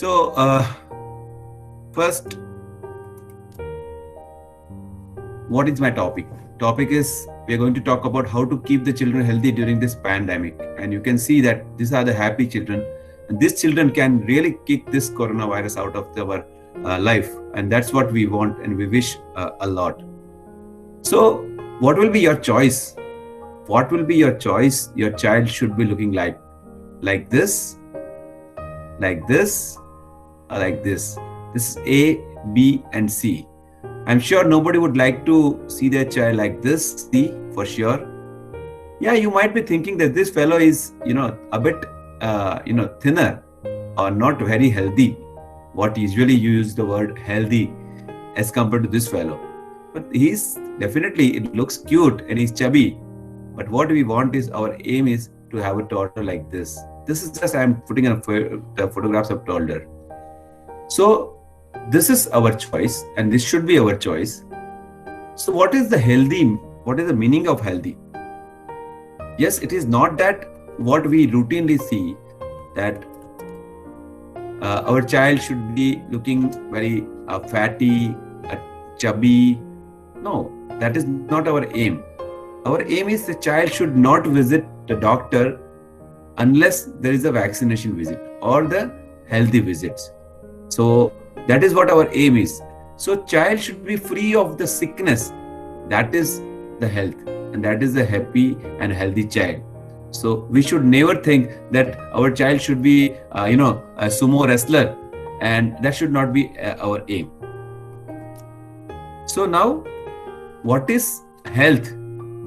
So, first, what is my topic? Topic is we are going to talk about how to keep the children healthy during this pandemic. And you can see that these are the happy children. And these children can really kick this coronavirus out of our life. And that's what we want and we wish a lot. So, what will be your choice? What will be your choice? Your child should be looking like this, like this, or like this. This is A, B, and C. I'm sure nobody would like to see their child like this, C, for sure. Yeah, you might be thinking that this fellow is, a bit, thinner or not very healthy. What usually you use the word healthy as compared to this fellow. But he's definitely, it looks cute and he's chubby. But what we want is, our aim is to have a toddler like this. This is just, I'm putting in the photographs of toddler. So this is our choice and this should be our choice. So what is the healthy? What is the meaning of healthy? Yes, it is not that what we routinely see that our child should be looking very fatty, chubby. No, that is not our aim. Our aim is the child should not visit the doctor unless there is a vaccination visit or the healthy visits. So that is what our aim is. So child should be free of the sickness. That is the health, and that is the happy and healthy child. So we should never think that our child should be, a sumo wrestler, and that should not be our aim. So now, what is health?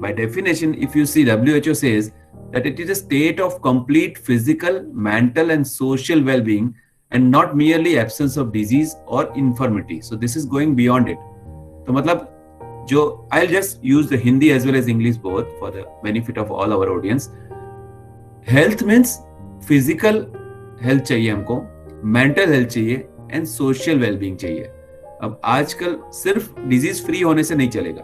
By definition, if you see, WHO says that it is a state of complete physical, mental, and social well-being, and not merely absence of disease or infirmity. So this is going beyond it. So मतलब जो, I'll just use the Hindi as well as English both for the benefit of all our audience. Health means physical health चाहिए हमको, mental health चाहिए, and social well-being चाहिए. अब आजकल सिर्फ disease free होने से नहीं चलेगा,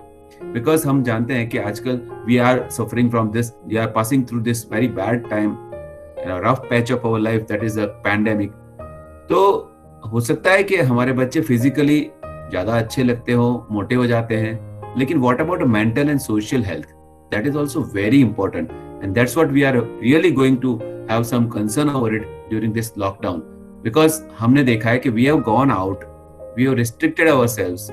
बिकॉज हम जानते हैं कि आजकल we are suffering from this, we are passing through this very bad time, rough patch of our life, that is a pandemic. तो हो सकता है कि हमारे बच्चे फिजिकली ज्यादा अच्छे लगते हो, मोटे हो जाते हैं, लेकिन what about mental and social health? That is also very important, and that's what we are really going to have some concern over it during this lockdown, because हमने देखा है कि we have gone out, we have restricted ourselves.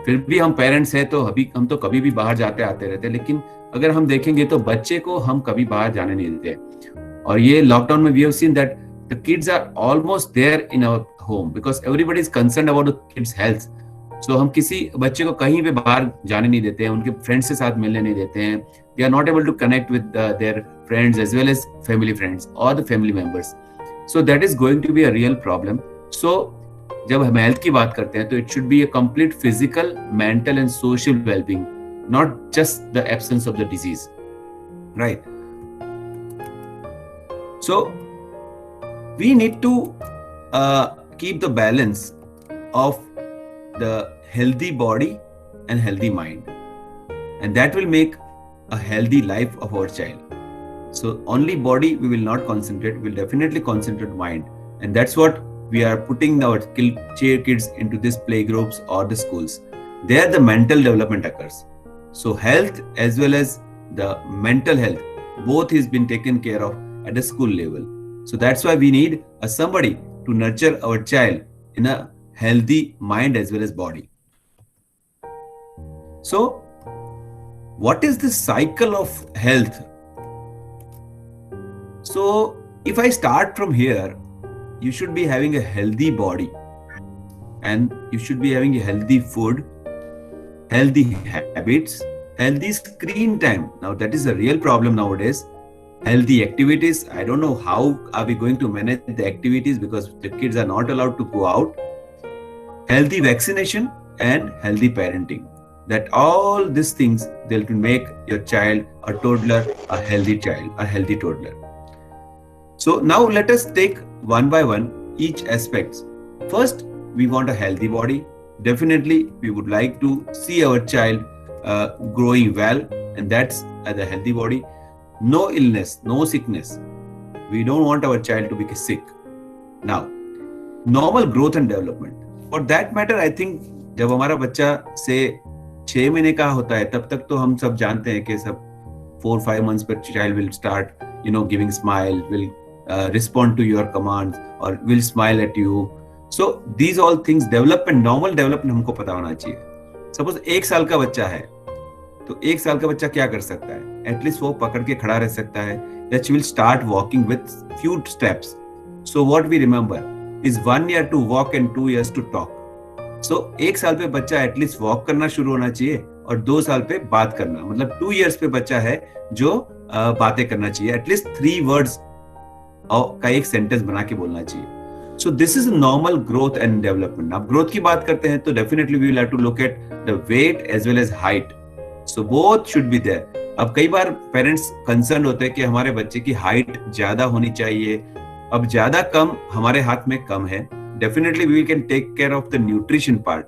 फिर भी हम parents हैं तो हम तो कभी भी बाहर जाते आते रहते हैं, लेकिन अगर हम देखेंगे तो बच्चे को हम कभी बाहर जाने नहीं देते. और ये लॉकडाउन में we have seen that the kids are almost there in our home because everybody is concerned about the kids health. So हम किसी बच्चे को कहीं पे बाहर जाने नहीं देते हैं, उनके फ्रेंड्स के साथ मिलने नहीं देते हैं. They are not able to connect with their friends as well as family friends और the family members. So that is going to be a real problem. So जब हम हेल्थ की बात करते हैं तो it should be a complete physical, mental and social wellbeing, not just the absence of the disease, right? So we need to keep the balance of the healthy body and healthy mind, and that will make a healthy life of our child. So only body we will not concentrate, we'll definitely concentrate mind, and that's what we are putting our kids into these playgroups or the schools. There the mental development occurs. So health as well as the mental health, both is been taken care of at the school level. So that's why we need somebody to nurture our child in a healthy mind as well as body. So what is the cycle of health? So if I start from here, you should be having a healthy body, and you should be having a healthy food, healthy habits, healthy screen time. Now that is a real problem nowadays. Healthy activities, I don't know how are we going to manage the activities because the kids are not allowed to go out. Healthy vaccination and healthy parenting. That all these things, they will make your child, a toddler, a healthy child, a healthy toddler. So now let us take one by one each aspects. First, we want a healthy body. Definitely, we would like to see our child growing well, and that's the healthy body. No illness, no sickness. We don't want our child to be sick. Now, normal growth and development. For that matter I think जब हमारा बच्चा से 6 महीने का होता है तब तक तो हम सब जानते हैं कि सब 4-5 months पर child will start giving smile, will respond to your commands or will smile at you. So these all things development, normal development हमको पता होना चाहिए। सपोज 1 साल का बच्चा है तो 1 साल का बच्चा क्या कर सकता है? एटलीस्ट वो पकड़ के खड़ा रह सकता है, या she will start walking with few steps. So what we remember is 1 year to walk and 2 years to talk. So 1 साल पे बच्चा एटलीस्ट वॉक करना शुरू होना चाहिए और 2 साल पे बात करना, मतलब 2 years पे बच्चा है जो बातें करना चाहिए, एटलीस्ट 3 words का एक सेंटेंस बना के बोलना चाहिए। So this is normal growth and development. अब ग्रोथ की बात करते हैं तो definitely we will have to look at the weight as well as height, so both should be there. अब कई बार पेरेंट्स कंसर्न होते हैं कि हमारे बच्चे की हाइट ज्यादा होनी चाहिए। अब ज्यादा कम हमारे हाथ में कम है, definitely we can take care of the nutrition part,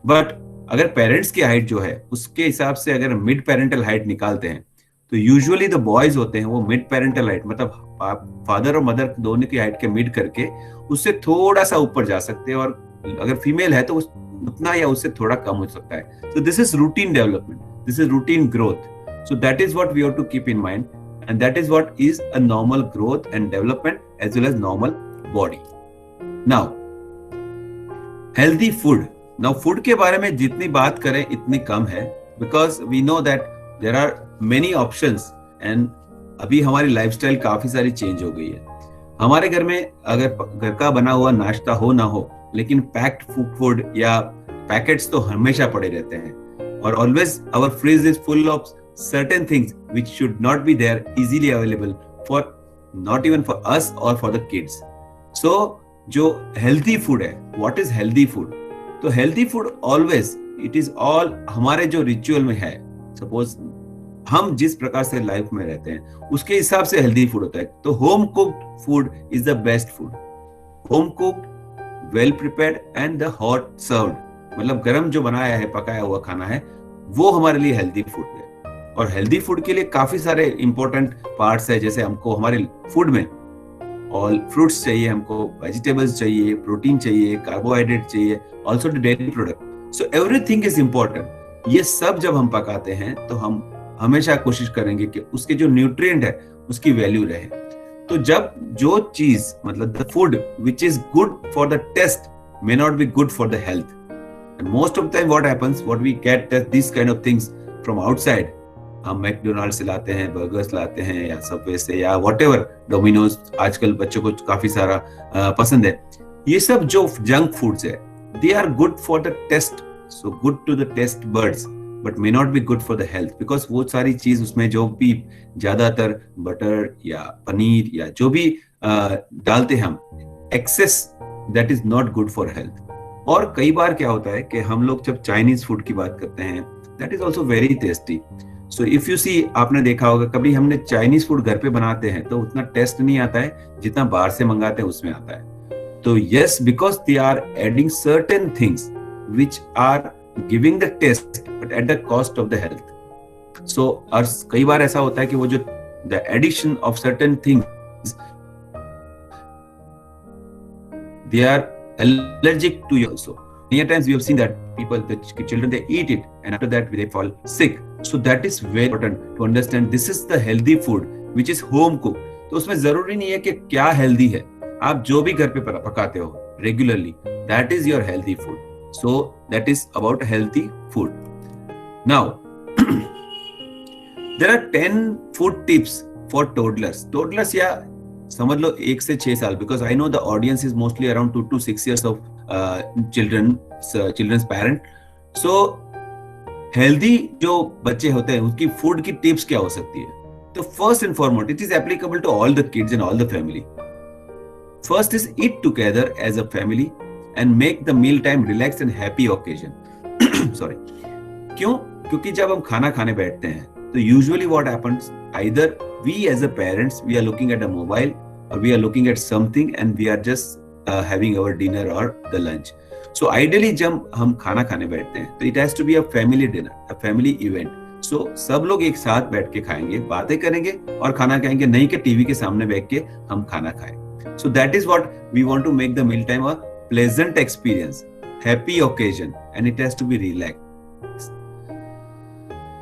but अगर पेरेंट्स की हाइट जो है उसके हिसाब से अगर मिड पेरेंटल हाइट निकालते हैं तो यूजुअली द बॉयज होते हैं वो मिड पेरेंटल हाइट, मतलब फादर और मदर दोनों की हाइट के मिड करके उससे थोड़ा सा ऊपर जा सकते हैं, और अगर फीमेल है तो उतना या उससे थोड़ा कम हो सकता है। So this is routine development, this is routine growth. So that is what we have to keep in mind, and that is what is a normal growth and development as well as normal body. Now healthy food, now food के बारे में जितनी बात करें इतनी कम है, because we know that there are many options, and अभी हमारी लाइफस्टाइल काफी सारी चेंज हो गई है। हमारे घर में अगर घर का बना हुआ नाश्ता हो ना हो, लेकिन पैक्ड फूड या पैकेट्स तो हमेशा पड़े रहते हैं, और always our fridge is full of certain things which should not be there easily available for not even for us और फॉर द किड्स। सो जो हेल्दी फूड है, व्हाट इज हेल्दी फूड? तो healthy food always it is all हमारे जो ritual में है, suppose हम जिस प्रकार से लाइफ में रहते हैं उसके हिसाब से हेल्दी फूड होता है। तो home cooked food is the best food, home cooked, well prepared and the hot served, मतलब गर्म जो बनाया है, पकाया हुआ खाना है, वो हमारे लिए हेल्दी फूड है। और हेल्दी फूड के लिए काफी सारे इंपॉर्टेंट पार्ट्स है, जैसे हमको हमारे फूड में ऑल फ्रूट्स चाहिए, हमको वेजिटेबल्स चाहिए, प्रोटीन चाहिए, कार्बोहाइड्रेट चाहिए, also the dairy product. So everything is important. ये सब जब हम पकाते हैं तो हम हमेशा कोशिश करेंगे कि उसके जो न्यूट्रिएंट है उसकी वैल्यू रहे। तो जब जो चीज, मतलब the food which is good for the taste may not be good for the health, and most of time what happens, what we get this kind of things from outside. हम McDonald से लाते हैं, burgers लाते हैं, या Subway से, या whatever, Domino's आजकल बच्चों को काफी सारा पसंद है। ये सब जो जंक फूड्स है, they are good for the taste, so good to the taste buds, but may not be good for the health, because वो सारी चीज उसमें जो भी ज्यादातर बटर या पनीर या जो भी डालते हैं हम, excess, that is not good for health. और कई बार क्या होता है कि हम लोग जब चाइनीज फूड की बात करते हैं, that is also very tasty. So if you see, आपने देखा होगा कभी हमने चाइनीज फूड घर पे बनाते हैं तो उतना टेस्ट नहीं आता है जितना बाहर से मंगाते हैं उसमें आता है। तो yes, because they are adding certain things which are giving the taste but at the cost of the health. So और कई बार ऐसा होता है कि वो जो the addition of certain things, they are allergic to you also. Many times we have seen that people, the children, they eat it and after that they fall sick. So that is very important to understand. This is the healthy food which is home cooked. तो उसमें जरूरी नहीं है कि क्या healthy है, आप जो भी घर पे पकाते हो regularly, that is your healthy food. So that is about healthy food. Now, there are 10 food tips for toddlers. Toddlers या समझ लो 1 से 6 साल, because I know the audience is mostly around 2 to 6 years of children's parent. So healthy जो बच्चे होते हैं उनकी food की tips क्या हो सकती है? तो first and foremost, it is applicable to all the kids and all the family. First is eat together as a family and make the meal time relaxed and happy occasion. Sorry. क्यों? क्योंकि जब हम खाना खाने बैठते हैं तो usually what happens, either we as a parents we are looking at a mobile or we are looking at something and we are just having our dinner or the lunch. So ideally जब हम खाना खाने बैठते हैं तो it has to be a family dinner, a family event. So सब लोग एक साथ बैठ के खाएंगे, बातें करेंगे और खाना खाएंगे, नहीं कि टीवी के सामने बैठ के हम खाना खाएं. So that is what we want to make the meal time a pleasant experience, happy occasion, and it has to be relaxed.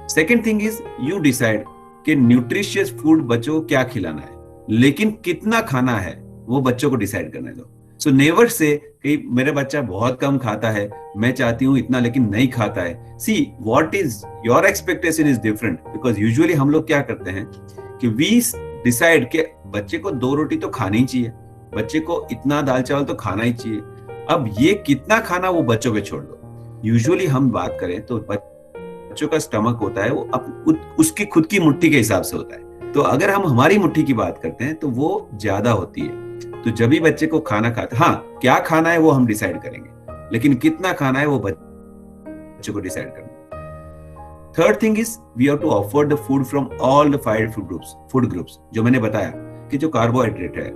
Second thing is you decide कि न्यूट्रिशियस फूड बच्चों को क्या खिलाना है, लेकिन कितना खाना है वो बच्चों को डिसाइड करने दो. सो नेवर से कि मेरा बच्चा बहुत कम खाता है, मैं चाहती हूँ इतना लेकिन नहीं खाता है. See what is your expectation is different, because usually हम लोग क्या करते हैं कि वी डिसाइड कि बच्चे को 2 रोटी तो खानी ही चाहिए, बच्चे को इतना दाल चावल तो खाना ही चाहिए. अब ये कितना खाना वो बच्चों पे छोड़ दो. यूजुअली हम बात करें तो बच्चों का स्टमक होता है वो उसकी खुद की मुट्ठी के हिसाब से होता है. तो अगर हम हमारी मुट्ठी की बात करते हैं तो वो ज्यादा होती है. तो जब भी बच्चे को खाना खाते, हाँ क्या खाना है वो हम डिसाइड करेंगे, लेकिन कितना खाना है वो बच्चे को डिसाइड करना. Third thing is we have to offer the food from all the 5 food groups. जो मैंने बताया कि जो कार्बोहाइड्रेट है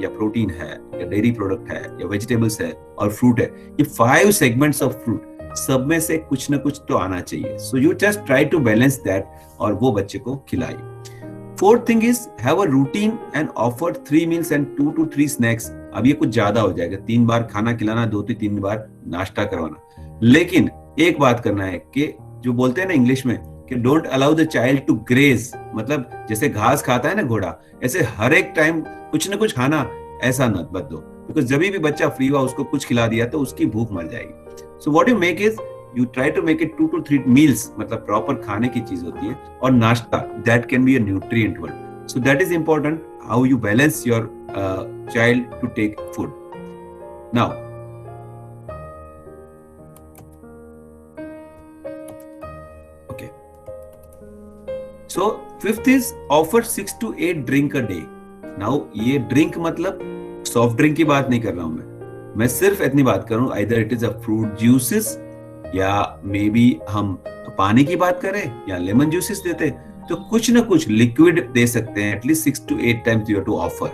या प्रोटीन है या डेयरी प्रोडक्ट है या वेजिटेबल्स है और फ्रूट है, ये 5 सेगमेंट्स ऑफ फ्रूट, सब में से कुछ ना कुछ तो आना चाहिए. So you just try to balance that और वो बच्चे को खिलाइए. Fourth thing is have a routine and offer 3 meals and 2 to 3 snacks. अब ये कुछ ज्यादा हो जाएगा, 3 बार खाना खिलाना, 2 से 3 बार नाश्ता करवाना. लेकिन एक बात करना है कि जो बोलते हैं ना इंग्लिश में कि don't allow the child to graze, मतलब जैसे घास खाता है ना घोड़ा, ऐसे हर एक टाइम कुछ ना कुछ खाना ऐसा मत दो. बिकॉज जब भी बच्चा फ्री हुआ उसको कुछ खिला दिया तो उसकी भूख मर जाएगी. So what you make is you try to make it 2 to 3 meals, मतलब प्रॉपर खाने की चीज होती है, और नाश्ता that can be a nutrient one. So that is important how you balance your child to take food. Now okay, so fifth is offer 6 to 8 drink a day. Now ये drink मतलब soft drink की बात नहीं कर रहा हूं मैं सिर्फ इतनी बात कर रहा हूं either it is a fruit juices या मे बी हम पानी की बात करें या लेमन जूसेस देते, तो कुछ ना कुछ लिक्विड दे सकते हैं. At least 6 to 8 times you have to offer.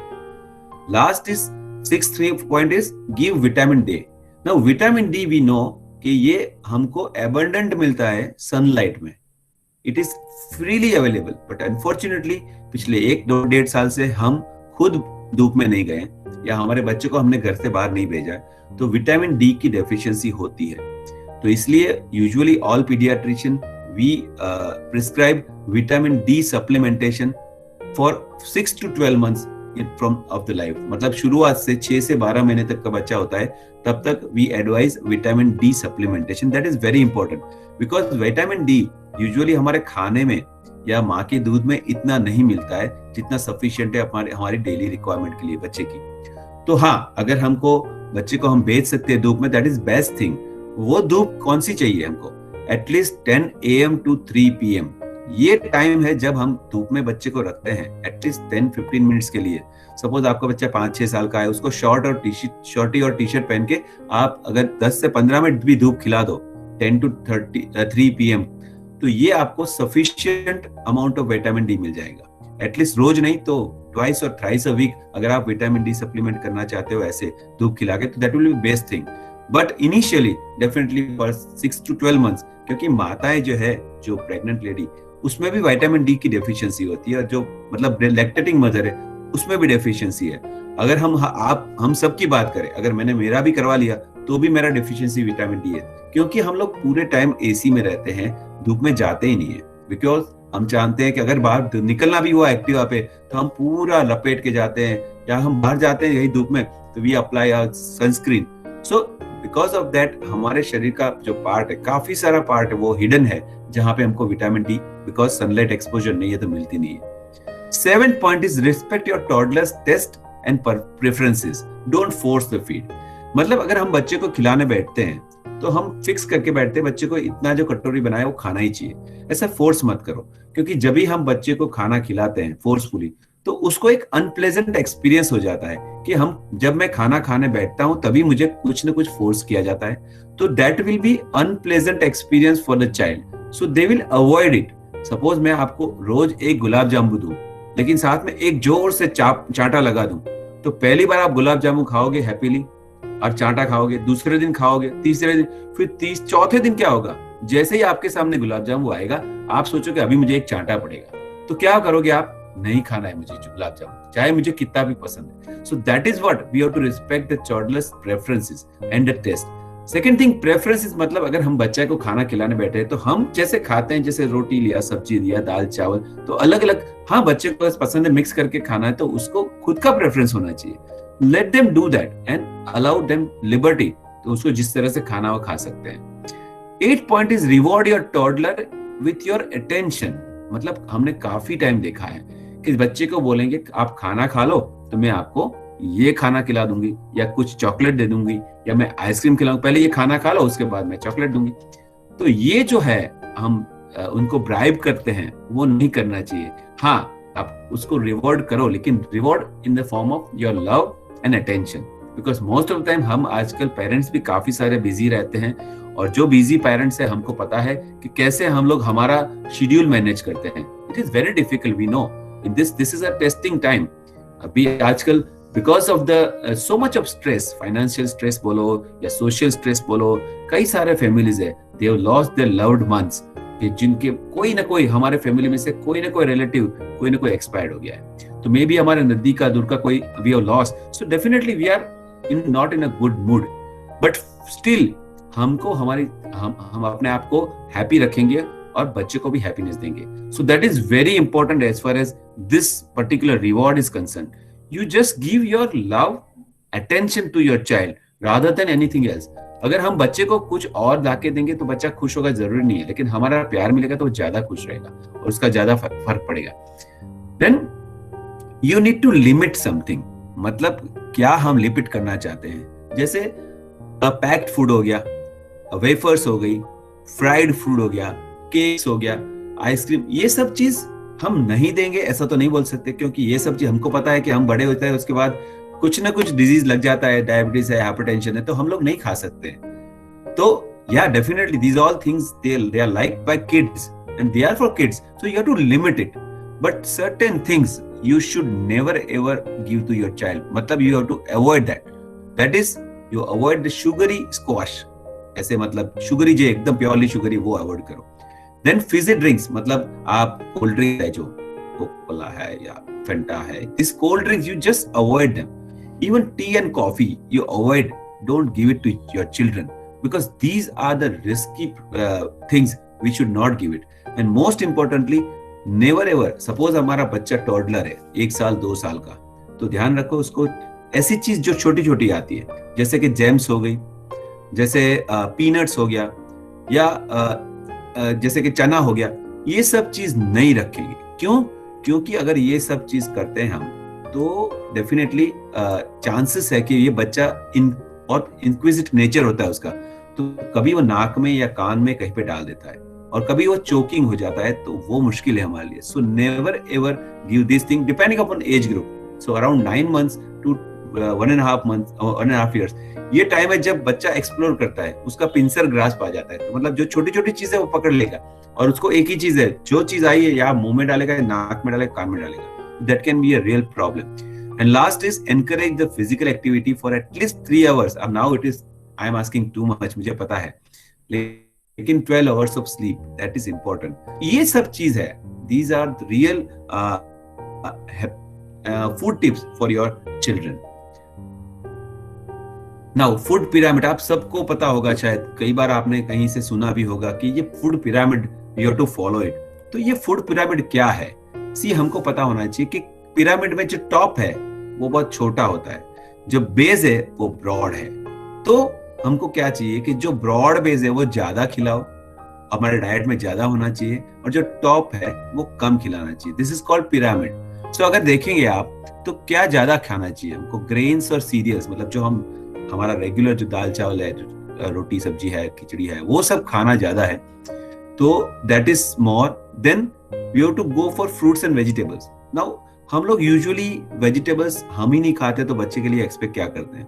Last is 6th point is give vitamin D. Now vitamin D we know कि ये हमको एबंडेंट मिलता है सनलाइट में. It is freely available, but unfortunately पिछले 1-2-1.5 साल से हम खुद धूप में नहीं गए या हमारे बच्चे को हमने घर से बाहर नहीं भेजा, तो विटामिन डी की डेफिशिएंसी होती है. तो इसलिए usually all paediatrician we prescribe vitamin D supplementation for 6 to 12 months from of the life. मतलब शुरुआत से 6 से 12 महीने तक का बच्चा होता है तब तक we advise vitamin D supplementation. That is very important because vitamin D usually हमारे खाने में या माँ के दूध में इतना नहीं मिलता है जितना सफिशिएंट है हमारी डेली रिक्वायरमेंट के लिए बच्चे की. तो हाँ, अगर हमको बच्चे को हम भेज सकते हैं धूप में, दैट इज बेस्ट थिंग. वो धूप कौन सी चाहिए हमको? At least 10 AM to 3 PM. ये टाइम है जब हम धूप में बच्चे को रखते हैं एटलीस्ट 10-15 मिनट्स के लिए. सपोज आपका बच्चा 5-6 साल का है, उसको शॉर्टी और टी शर्ट पहन के आप अगर 10 से 15 मिनट भी धूप खिला दो 10 to 3 PM, तो ये आपको sufficient amount of vitamin D मिल जाएगा. एटलीस्ट रोज नहीं तो ट्वाइस और थ्राइस अ वीक अगर आप विटामिन डी सप्लीमेंट करना चाहते हो ऐसे धूप खिला के, तो that will be best thing. But initially definitely for 6 to 12 months, क्योंकि माताएं जो है, जो प्रेग्नेंट लेडी, उसमें भी विटामिन डी की डेफिशिएंसी होती है, और जो मतलब लैक्टेटिंग मदर है उसमें भी डेफिशिएंसी है. अगर हम सब की बात करें, अगर मैंने मेरा भी करवा लिया तो भी मेरा डेफिशिएंसी विटामिन डी है, क्योंकि हम लोग पूरे टाइम एसी में रहते हैं, धूप में जाते ही नहीं है. बिकॉज हम जानते हैं कि अगर बाहर निकलना भी हुआ एक्टिवा पे तो हम पूरा लपेट के जाते हैं, या हम बाहर जाते हैं यही धूप में तो we apply sunscreen. So because of that हमारे शरीर का जो पार्ट है, काफी सारा पार्ट है, वो हिडन है जहां पे हमको vitamin D because sunlight exposure नहीं है तो मिलती नहीं है. 7th point is respect your toddlers taste and preferences. Don't force the feed. मतलब अगर हम बच्चे को खिलाने बैठते हैं तो हम फिक्स करके बैठते हैं बच्चे को इतना जो कटोरी बनाए वो खाना ही चाहिए. ऐसा फोर्स मत करो, क्योंकि जब भी हम बच्चे को खाना खिलाते हैं फोर्सफुली तो उसको एक अनप्लेजेंट एक्सपीरियंस हो जाता है कि जब मैं खाना खाने बैठता हूं तभी मुझे कुछ ना कुछ फोर्स किया जाता है. तो that will be unpleasant experience for the child. So they will avoid it. Suppose मैं आपको रोज एक गुलाब जामुन दूं, लेकिन साथ में एक जोर से चांटा लगा दूं, तो पहली बार आप गुलाब जामुन खाओगे हैप्पीली और चांटा खाओगे, दूसरे दिन खाओगे, तीसरे दिन, फिर चौथे दिन क्या होगा? जैसे ही आपके सामने गुलाब जामुन आएगा आप सोचोगे अभी मुझे एक चांटा पड़ेगा, तो क्या करोगे आप? नहीं खाना है मुझे गुलाब जामुन, चाहे मुझे कितना भी पसंद है. So that is what we have to respect the child's preferences and the taste. Second thing preference, मतलब अगर हम बच्चे को खाना खिलाने बैठे हैं तो हम जैसे खाते हैं, जैसे रोटी लिया, सब्जी लिया, दाल चावल, तो अलग अलग, हाँ बच्चे को पसंद है मिक्स करके खाना है तो उसको खुद का प्रेफरेंस होना चाहिए. Let them do that and allow them liberty, तो उसको जिस तरह से खाना वो खा सकते हैं. 8th point is reward your toddler with your attention. मतलब हमने काफी टाइम देखा है कि बच्चे को बोलेंगे आप खाना खा लो तो मैं आपको ये खाना खिला दूंगी या कुछ चॉकलेट दे दूंगी या मैं आइसक्रीम खिलाऊंगी, पहले ये खाना खा लो उसके बाद मैं चॉकलेट दूंगी. तो ये जो है हम उनको ब्राइब करते हैं, वो नहीं करना चाहिए. हाँ आप उसको रिवॉर्ड करो, लेकिन reward in the form of your love and attention. Because most of the time हम आजकल पेरेंट्स भी काफी सारे बिजी रहते हैं, और जो बिजी पेरेंट्स है हमको पता है कि कैसे हम लोग हमारा शेड्यूल मैनेज करते हैं. It is very difficult, we know. In this is a testing time. अभी आजकल because of the so much of stress, financial stress बोलो या सोशल स्ट्रेस बोलो, कई सारे फैमिलीज है they have lost their loved ones, कि जिनके कोई ना कोई हमारे फैमिली में से कोई ना कोई रिलेटिव, कोई ना कोई एक्सपायर्ड हो गया है. तो मे बी हमारे नजदीक का दूर का कोई we have lost. So definitely we are not in a good mood, but still हमको हम अपने आप को हैप्पी रखेंगे और बच्चे को भी हैप्पीनेस देंगे. So that is very important as far as this particular reward is concern. You just give your love, attention to your child rather than anything else. अगर हम बच्चे को कुछ और लाके देंगे तो बच्चा खुश होगा जरूरी नहीं है, लेकिन हमारा प्यार मिलेगा तो वो ज्यादा खुश रहेगा और उसका ज्यादा फर्क पड़ेगा. Then you need to limit something. मतलब क्या हम लिमिट करना चाहते हैं. जैसे पैक्ड फूड हो गया, वेफर्स हो गई, फ्राइड फूड हो गया, केक्स हो गया, आइसक्रीम, ये सब चीज हम नहीं देंगे ऐसा तो नहीं बोल सकते, क्योंकि ये सब चीज हमको पता है कि हम बड़े होते हैं उसके बाद कुछ ना कुछ डिजीज लग जाता है, डायबिटीज है, हाइपरटेंशन है, तो हम लोग नहीं खा सकते. तो या definitely these all things they are like by kids and they are for kids, so you have to limit it. But certain things you should never ever give to your child. मतलब you have to avoid that. That is, you avoid the sugary squash. ऐसे मतलब sugary जो एकदम purely sugary वो avoid करो. Then fizzy drinks, मतलब आप cold drink है जो कोला है या फेंटा है, these cold drinks you just avoid them. Even tea and coffee you avoid. Don't give it to your children because these are the risky things we should not give it. And most importantly, never ever, suppose हमारा बच्चा toddler है 1 साल 2 साल का, तो ध्यान रखो उसको ऐसी चीज जो छोटी छोटी आती है, जैसे कि जेम्स हो गई, जैसे पीनट्स हो गया, या जैसे कि चना हो गया, ये सब चीज नहीं रखेंगे. क्यों? क्योंकि अगर ये सब चीज करते हैं हम तो डेफिनेटली चांसेस है कि ये बच्चा और इंक्विजिट नेचर होता है उसका, तो कभी वो नाक में या कान में कहीं पे डाल देता है और कभी वो चोकिंग हो जाता है, तो वो मुश्किल है हमारे लिए. सो never ever give this thing depending upon age group. So around 9 months to 1.5 months or 1.5 years, ये टाइम है जब बच्चा एक्सप्लोर करता है, उसका पिंसर ग्रास्प आ जाता है. तो मतलब जो छोटी छोटी चीजें वो पकड़ लेगा और उसको एक ही चीज है, जो चीज आई है या मुंह में डालेगा, नाक में डालेगा, कान में डालेगा. That can B a real problem. And last is encourage the physical activity for at least 3 hours. अब now it is I am asking too much, मुझे पता है, लेकिन 12 hours of sleep, that is important. ये सब चीज है. These are the real food tips for your children. Now food pyramid, आप सबको पता होगा, शायद कई बार आपने कहीं से सुना भी होगा कि ये food pyramid you have to follow it. तो ये फूड पिरामिड क्या है? सी हमको पता होना चाहिए कि पिरामिड में जो टॉप है वो बहुत छोटा होता है, जो बेस है वो ब्रॉड है. तो हमको क्या चाहिए कि जो ब्रॉड बेस है वो ज्यादा खिलाओ, हमारे डाइट में ज्यादा होना चाहिए, और जो टॉप है वो कम खिलाना चाहिए. This is called pyramid. So अगर देखेंगे आप तो क्या ज्यादा खाना चाहिए हमको, ग्रेन्स और सीरियल्स, मतलब जो हमारा रेगुलर जो दाल चावल है, रोटी सब्जी है, खिचड़ी है, वो सब खाना ज्यादा है. तो that is more. Then we have to go for fruits and vegetables. Now हम लोग यूजुअली वेजिटेबल्स हम ही नहीं खाते, तो बच्चे के लिए एक्सपेक्ट क्या करते हैं.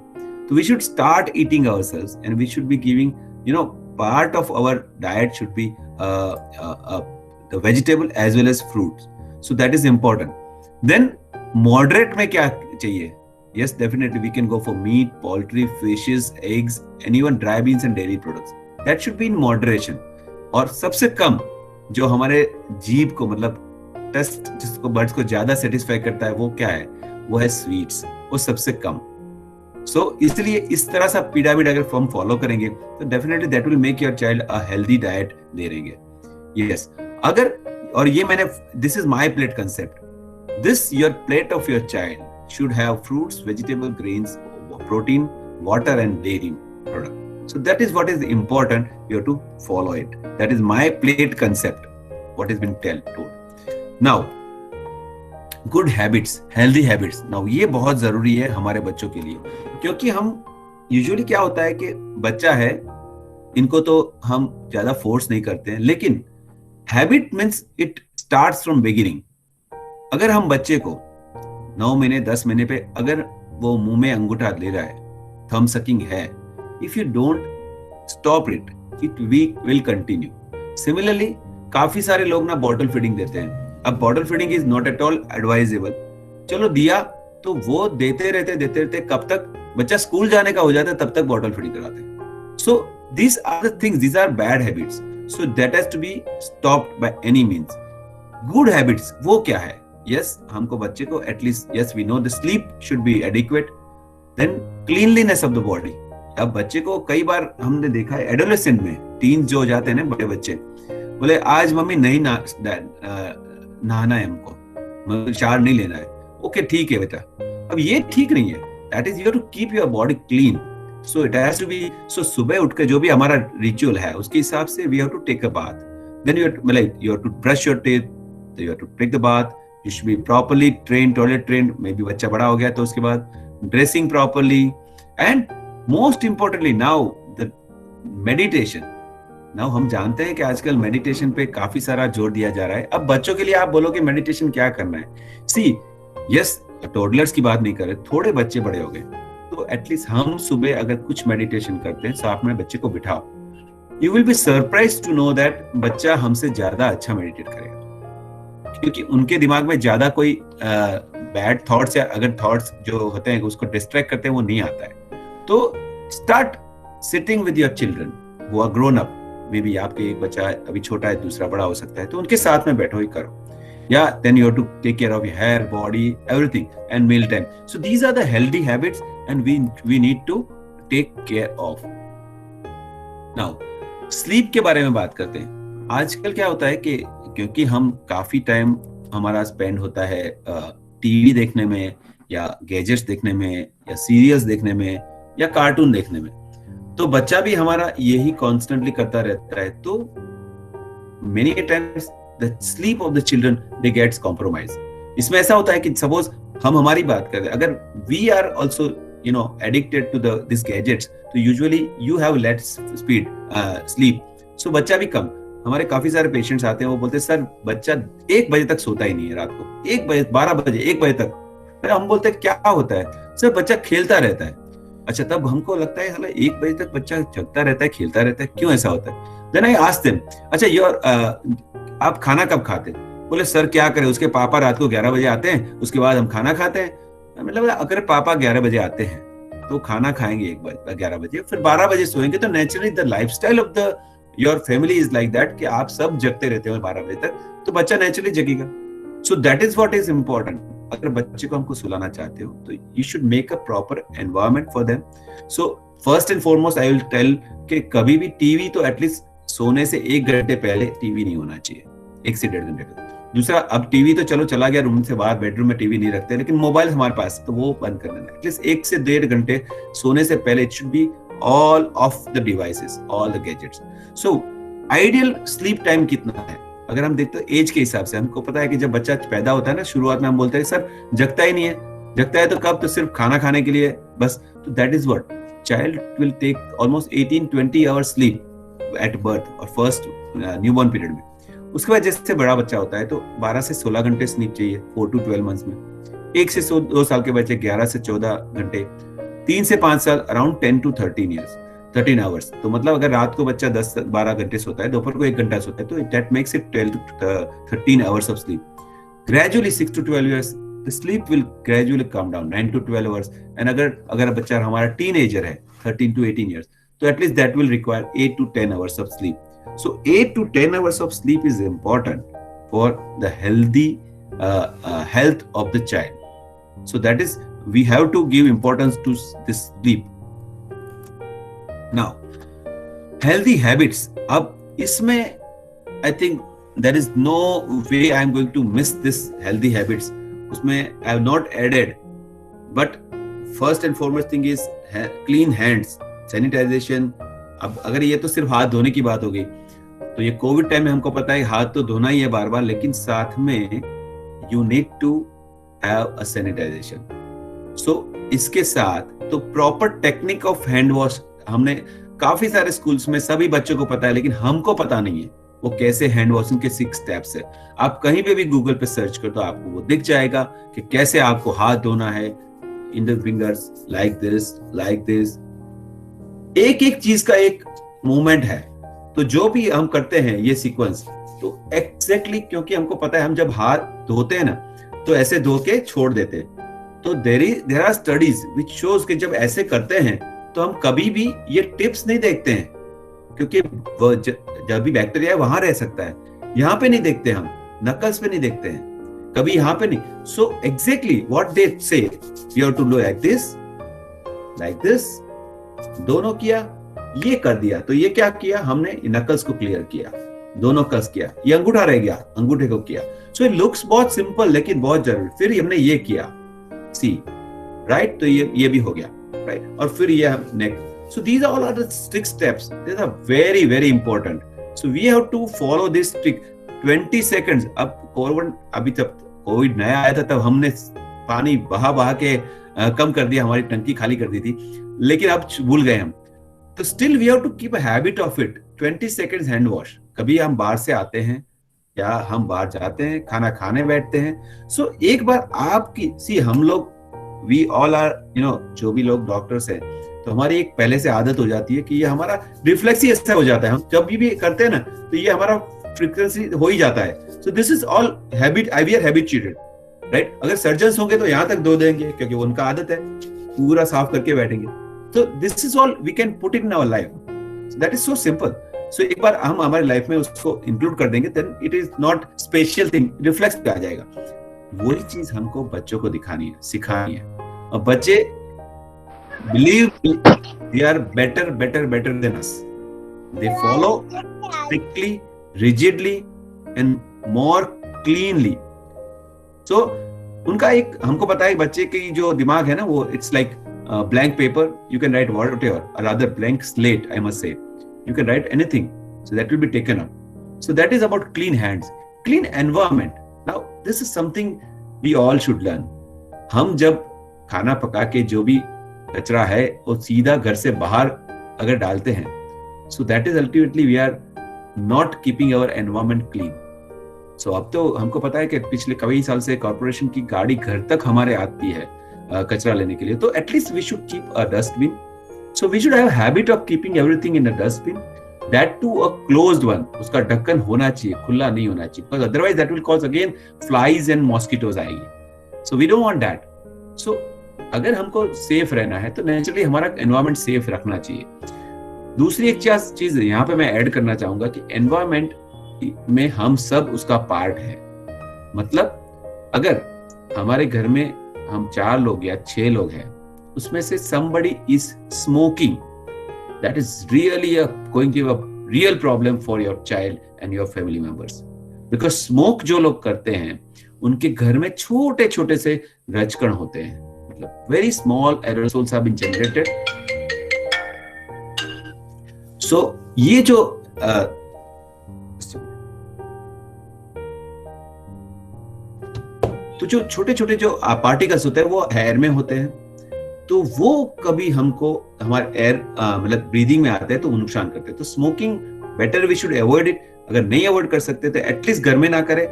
So we should start eating ourselves, and we should be giving, part of our diet should be the vegetable as well as fruits. So that is important. Then moderate में क्या चाहिए? Yes, definitely we can go for meat, poultry, fishes, eggs, and even dry beans and dairy products. That should be in moderation. और सबसे कम जो हमारे जीभ को, मतलब टेस्ट जिसको बर्ड्स को ज्यादा सेटिस्फाई करता है, वो क्या है? वो है स्वीट्स, वो सबसे कम। सो इसलिए इस तरह सा पिरामिड अगर हम फॉलो करेंगे तो definitely that will make your child a healthy diet दे रहेंगे। यस, अगर, और ये मैंने, this is my plate concept, this your plate of your child should have fruits, vegetable, grains, protein, water and dairy product. So that is what is important, you have to follow it. That is my plate concept, what is been told. Now good habits, healthy habits, now ये बहुत जरूरी है हमारे बच्चों के लिए, क्योंकि हम यूजुअली क्या होता है कि बच्चा है, इनको तो हम ज्यादा फोर्स नहीं करते हैं, लेकिन habit means it starts from beginning. अगर हम बच्चे को 9 महीने 10 महीने पे अगर वो मुंह में अंगूठा ले रहा है, थंब सकिंग है, if you don't stop it, it will continue. Similarly काफी सारे लोग ना बॉटल फीडिंग देते हैं। अब bottle feeding is not at all advisable. चलो दिया तो वो देते रहते, कब तक बच्चा स्कूल जाने का हो जाता है तब तक बॉटल फीडिंग कराते हैं। So these are the things, these are bad habits, so that has to be stopped by any means. Good habits वो क्या है? यस, हमको बच्चे को at least, yes we know the sleep should be adequate, then cleanliness of the body. अब बच्चे को कई बार हमने देखा है एडोलेसेंट में, टीन जो हो जाते हैं ना बड़े बच्चे, बोले आज मम्मी नहीं नहाना है, हमको शावर नहीं लेना है। ओके ठीक है बेटा, अब ये ठीक नहीं है। That is you to keep your body clean, so it has to be, so सुबह उठ के जो भी हमारा रिचुअल है उसके हिसाब से we have to take a bath, then you have to brush your teeth, you have to take the bath, you should be properly trained, toilet trained, maybe बच्चा बड़ा हो गया तो उसके बाद dressing properly, and most importantly now the meditation. Now हम जानते हैं कि आजकल मेडिटेशन पे काफी सारा जोर दिया जा रहा है। अब बच्चों के लिए आप बोलोगे मेडिटेशन क्या करना है? सी, यस टोडलर्स की बात नहीं कर रहे, थोड़े बच्चे बड़े हो गए तो एटलीस्ट हम सुबह अगर कुछ मेडिटेशन करते हैं, साथ में बच्चे को बिठाओ, you will be surprised to know that बच्चा हमसे ज्यादा अच्छा मेडिटेट करेगा, क्योंकि उनके दिमाग में ज्यादा कोई बैड थॉट्स या अगर थॉट्स जो होते हैं उसको डिस्ट्रैक्ट करते हैं वो नहीं आता है। तो start sitting with your children, वो are grown up, maybe आपके एक बच्चा अभी छोटा है, दूसरा बड़ा हो सकता है, तो उनके साथ में बैठो ही करो, या then you have to take care of your hair, body, everything, and meal time. So these are the healthy habits and we need to take care of. Now sleep के बारे में बात करते हैं। आजकल क्या होता है कि क्योंकि हम काफी टाइम हमारा स्पेंड होता है टीवी देखने में या गैजेट्स देखने में या सीरियल्स देखने में या कार्टून देखने में, तो बच्चा भी हमारा यही कॉन्स्टेंटली करता रहता है, तो many times the sleep of the children they gets compromise. इसमें ऐसा होता है कि सपोज हम हमारी बात करें, अगर we are also addicted to this gadgets, तो usually you have less speed sleep, so बच्चा भी कम। हमारे काफी सारे पेशेंट्स आते हैं, वो बोलते हैं सर बच्चा 1 बजे तक सोता ही नहीं है रात को, 1 बजे 12 बजे 1 बजे तक। फिर हम बोलते हैं क्या होता है? सर बच्चा खेलता रहता है। अच्छा, तब हमको लगता है 1 बजे तक बच्चा जगता रहता है, खेलता रहता है, क्यों ऐसा होता है? देन आई आस्क देम, अच्छा आप खाना कब खाते? बोले सर क्या करें, उसके पापा रात को 11 बजे आते हैं, उसके बाद हम खाना खाते हैं। मतलब अगर पापा 11 बजे आते हैं तो खाना खाएंगे 11 बजे, फिर 12 बजे सोएंगे, तो naturally the lifestyle of the your family is like that कि आप सब जगते रहते हो 12 बजे तक, तो बच्चा नेचुरली जगेगा। So that is what is important. अगर बच्चे को हमको सुलाना चाहते हो तो you should make a proper environment for them. So first and foremost I will tell कि कभी भी टीवी तो एटलीस्ट सोने से 1 घंटे पहले टीवी नहीं होना चाहिए, 1 से 1.5 घंटे पहले। दूसरा, अब टीवी तो चलो चला गया रूम से बाहर, बेडरूम में टीवी नहीं रखते, लेकिन मोबाइल हमारे पास, तो वो बंद कर देना। एटलीस्ट 1 से 1.5 घंटे सोने से पहले it should be all of the devices, all the gadgets. So ideal sleep time कितना है? अगर हम देखते हैं एज के हिसाब से, हमको पता है कि जब बच्चा पैदा होता है ना, शुरुआत में हम बोलते हैं सर जगता ही नहीं है, जगता है तो कब? तो सिर्फ खाना खाने के लिए बस। तो that is what child will take almost 18-20 hours sleep at birth और फर्स्ट न्यूबॉर्न पीरियड में। उसके बाद जैसे बड़ा बच्चा होता है तो 12 से 16 घंटे स्लीप चाहिए 4 to 12 मंथ्स में। 1 से 2 साल के बच्चे 11 से 14 घंटे, 3 से 5 साल अराउंड 10 to 13 आवर्स। तो मतलब अगर रात को बच्चा 10-12 घंटे सोता है, दोपहर को 1 घंटा सोता है, तो that makes it 12 to 13 hours of sleep. Gradually 6 to 12 years the sleep will gradually come down 9 to 12 hours। and अगर बच्चा हमारा टीनेजर है 13 to 18 years, तो at least that will require 8 to 10 hours of sleep। so 8 to 10 hours of sleep is important for the healthy health of the child। So that is, we have to give importance to this sleep. Now, healthy habits. अब इसमें I think there is no way I am going to miss this healthy habits. उसमें I have not added, but first and foremost thing is clean hands, sanitization. अब अगर ये तो सिर्फ हाथ धोने की बात हो गई, तो ये कोविड टाइम में हमको पता है हाथ तो धोना ही है बार बार, लेकिन साथ में you need to have a sanitization. So इसके साथ तो proper technique of hand wash हमने काफी सारे स्कूल्स में सभी बच्चों को पता है, लेकिन हमको पता नहीं है वो कैसे हैंड वॉशिंग के 6 स्टेप्स है. आप कहीं पे भी गूगल पे सर्च कर तो आपको वो दिख जाएगा कि कैसे आपको हाथ धोना है. In the fingers like this. एक एक चीज का एक मूवमेंट है. तो जो भी हम करते हैं ये सीक्वेंस, तो एग्जैक्टली क्योंकि हमको पता है हम जब हाथ धोते हैं ना तो ऐसे धो के छोड़ देते हैं. तो there are studies which shows कि जब ऐसे करते हैं तो हम कभी भी ये टिप्स नहीं देखते हैं, क्योंकि जब भी बैक्टीरिया है वहां रह सकता है. यहाँ पे नहीं देखते, हम नकल्स पे नहीं देखते हैं कभी, यहाँ पे नहीं. So exactly what they say, you have to do like this. दोनों किया, ये कर दिया, तो ये क्या किया हमने, नकल्स को क्लियर किया, दोनों कस किया. ये अंगूठा रह गया, अंगूठे को किया. सो इट लुक्स बहुत सिंपल लेकिन बहुत जरूरी. फिर हमने ये किया, सी राइट, तो ये भी हो गया राइट. और फिर ये नेक. So these are all are the 6 steps. These are very very important. So we have to follow this trick. 20 seconds. अब कोविड, अभी तब कोविड नया आया था तब हमने पानी बहा के कम कर दिया, हमारी टंकी खाली कर दी थी, लेकिन अब भूल गए हम. तो still we have to keep a habit of it. 20 seconds hand wash. कभी हम बाहर से आते हैं या हम बाहर जाते हैं, खाना खाने बैठते हैं. So एक बार आपकी हम लोग we all are जो भी लोग डॉक्टर्स हैं, तो हमारी एक पहले से आदत हो जाती है कि ये हमारा रिफ्लेक्स ही ऐसा हो जाता है. हम जब भी करते हैं ना तो ये हमारा फ्रीक्वेंसी हो ही जाता है. So this is all habit. We are habituated right. अगर सर्जन्स होंगे तो यहाँ तक धो देंगे क्योंकि वो उनका आदत है, पूरा साफ करके बैठेंगे. तो this is all we can put it in our life. That is so simple. So एक बार हम हमारी लाइफ में उसको इंक्लूड कर देंगे, then it is not special thing, reflex पे आ जाएगा. वही चीज हमको बच्चों को दिखानी है, सिखानी है. और बच्चे believe they are better than us. They follow strictly, rigidly and more cleanly. So उनका एक, हमको पता है बच्चे की जो दिमाग है ना वो it's like blank paper, you can write whatever, or rather blank slate I must say. You can write anything, so that will be taken up. So that is about clean hands, clean environment. Now this is something we all should learn. हम जब खाना पका के जो भी कचरा है वो सीधा घर से बाहर अगर डालते हैं, so that is ultimately we are not keeping our environment clean. So अब तो हमको पता है कि पिछले कई साल से कॉर्पोरेशन की गाड़ी घर तक हमारे आती है कचरा लेने के लिए, तो at least we should keep a dustbin. So we should have habit of keeping everything in a dustbin, that to a closed one. उसका ढक्कन होना चाहिए, खुला नहीं होना चाहिए, because otherwise that will cause again flies and mosquitoes आएंगे. So we don't want that. So अगर हमको सेफ रहना है तो नेचुरली हमारा एनवायरमेंट सेफ रखना चाहिए. दूसरी एक चीज यहाँ पे मैं ऐड करना चाहूंगा कि एनवायरमेंट में हम सब उसका पार्ट है. मतलब अगर हमारे घर में हम 4 लोग या 6 लोग हैं, उसमें से somebody is smoking, that is really going to be a real problem for your child and your family members. Because smoke जो लोग करते हैं उनके घर में छोटे छोटे से रजकण होते हैं, very small aerosols have been generated. So ये जो तो जो छोटे छोटे जो पार्टिकल्स होते हैं वो एयर में होते हैं, तो वो कभी हमको हमारे एयर मतलब ब्रीदिंग में आते हैं तो वो नुकसान करते हैं. तो smoking better we should avoid it. अगर नहीं अवॉइड कर सकते तो एटलीस्ट घर में ना करें,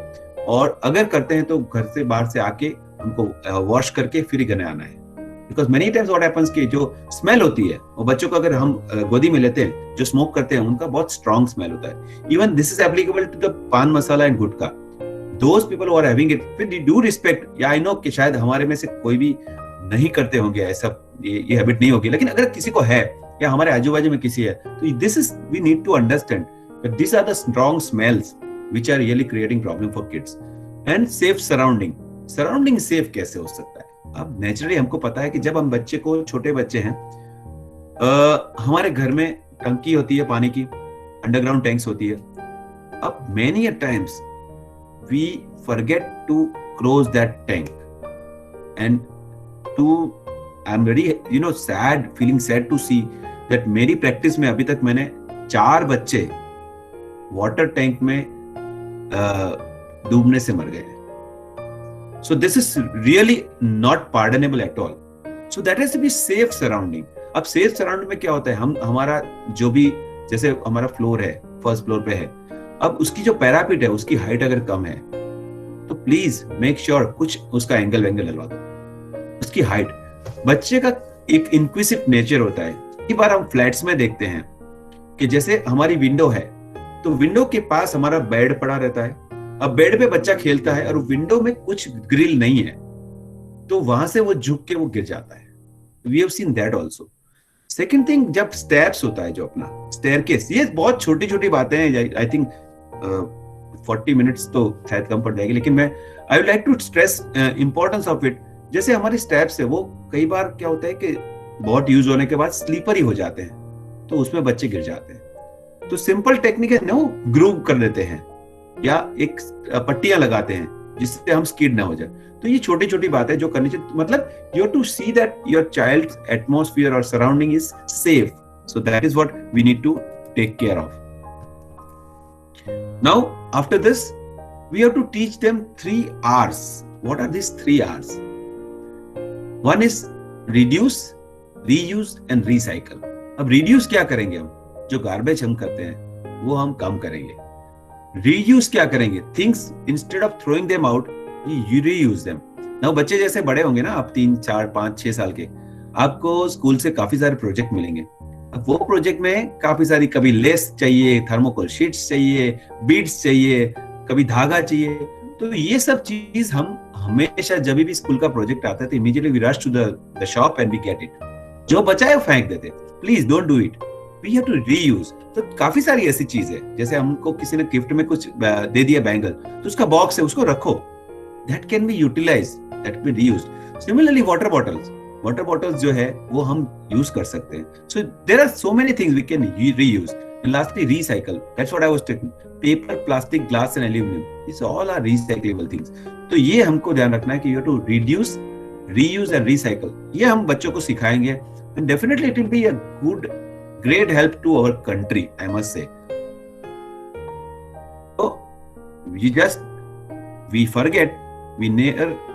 और अगर करते हैं तो घर से बाहर से आके हमको वॉश करके फिर ही घर आना है. Because many times what happens कि जो स्मेल होती है वो बच्चों को अगर हम गोदी में लेते हैं, जो स्मोक करते हैं उनका बहुत स्ट्रॉन्ग स्मेल होता है. Even this is applicable to the paan masala and gutkha. Those people who are having it, फिर डू रिस्पेक्ट. या आई नो कि शायद हमारे में से कोई भी नहीं करते होंगे ऐसा, ये हैबिट नहीं होगी, लेकिन अगर किसी को है या हमारे आजू बाजू में किसी है, तो this is we need to understand that this are the strong smells which are really creating problem for kids. And safe surrounding. Surrounding safe कैसे हो सकता है? अब नेचुरली हमको पता है कि जब हम बच्चे को, छोटे बच्चे हैं, हमारे घर में टंकी होती है पानी की, अंडरग्राउंड टैंक्स होती है. अब many times we forget to close that tank and to I am very sad, feeling sad to see that मेरी प्रैक्टिस में अभी तक मैंने 4 बच्चे वाटर टैंक में डूबने से मर गए. So this is really not pardonable at all. So that has to be safe surrounding. अब सेफ सराउंडिंग में क्या होता है, हम हमारा जो भी, जैसे हमारा फ्लोर है, फर्स्ट फ्लोर पे है, अब उसकी जो पैरापिट है उसकी हाइट अगर कम है तो प्लीज मेक श्योर कुछ उसका एंगल वेंगल लगवा दो, उसकी हाइट. बच्चे का एक इंक्विसिव नेचर होता है. कई बार हम फ्लैट्स में देखते हैं कि जैसे हमारी विंडो है तो विंडो के पास हमारा बेड पड़ा रहता है. अब बेड पे बच्चा खेलता है और विंडो में कुछ ग्रिल नहीं है तो वहां से वो झुक के वो गिर जाता है. We have seen that also. Second thing, जब स्टेप्स होता है, जो अपना स्टेयरकेस, ये बहुत छोटी छोटी बातें हैं. आई थिंक 40 मिनट्स तो शायद कम पड़ जाएगी, लेकिन मैं I would like to stress importance of it. जैसे हमारे स्टेप्स है वो कई बार क्या होता है कि बहुत यूज होने के बाद स्लीपर ही हो जाते हैं तो उसमें बच्चे गिर जाते हैं. तो सिंपल टेक्निक है, नो ग्रूव कर देते हैं या एक पट्टियां लगाते हैं जिससे हम स्किड ना हो जाए. तो ये छोटी छोटी बातें जो करनी चाहिए. मतलब you have to see that your child's atmosphere और surrounding is safe. So that is what we need to take care of. Now after this we have to teach them 3 R's. What are this 3 R's? One is reduce, reuse and recycle. अब reduce क्या करेंगे, हम जो garbage हम करते हैं वो हम कम करेंगे. रीयूज क्या करेंगे, things instead of throwing them out, you reuse them. Now बच्चे जैसे बड़े होंगे ना, आप 3, 4, 5, 6 साल के, आपको स्कूल से काफी सारे प्रोजेक्ट मिलेंगे. अब वो प्रोजेक्ट में काफी सारी, कभी लेस चाहिए, थर्मोकोल शीट्स चाहिए, बीड्स चाहिए, कभी धागा चाहिए. तो ये सब चीज हम हमेशा जब भी स्कूल का प्रोजेक्ट आता है तो immediately we rush to the shop and we get it. जो बचा है फेंक देते. Please don't do it. We have to reuse. तो काफी सारी ऐसी चीज है, जैसे हमको किसी ने गिफ्ट में कुछ दे दिया बैंगल, तो उसका बॉक्स है, उसको रखो. That can be utilise, that can be reused. Similarly water bottles जो है वो हम यूज कर सकते हैं. So there are so many things we can reuse. And lastly recycle. That's what I was taking. Paper, plastic, glass and aluminium, this all are recyclable things. तो ये हमको ध्यान रखना है कि you have to reduce, reuse and recycle. ये हम बच्चों को सिखाएंगे and definitely it will be a good great help to our country, I must say. So we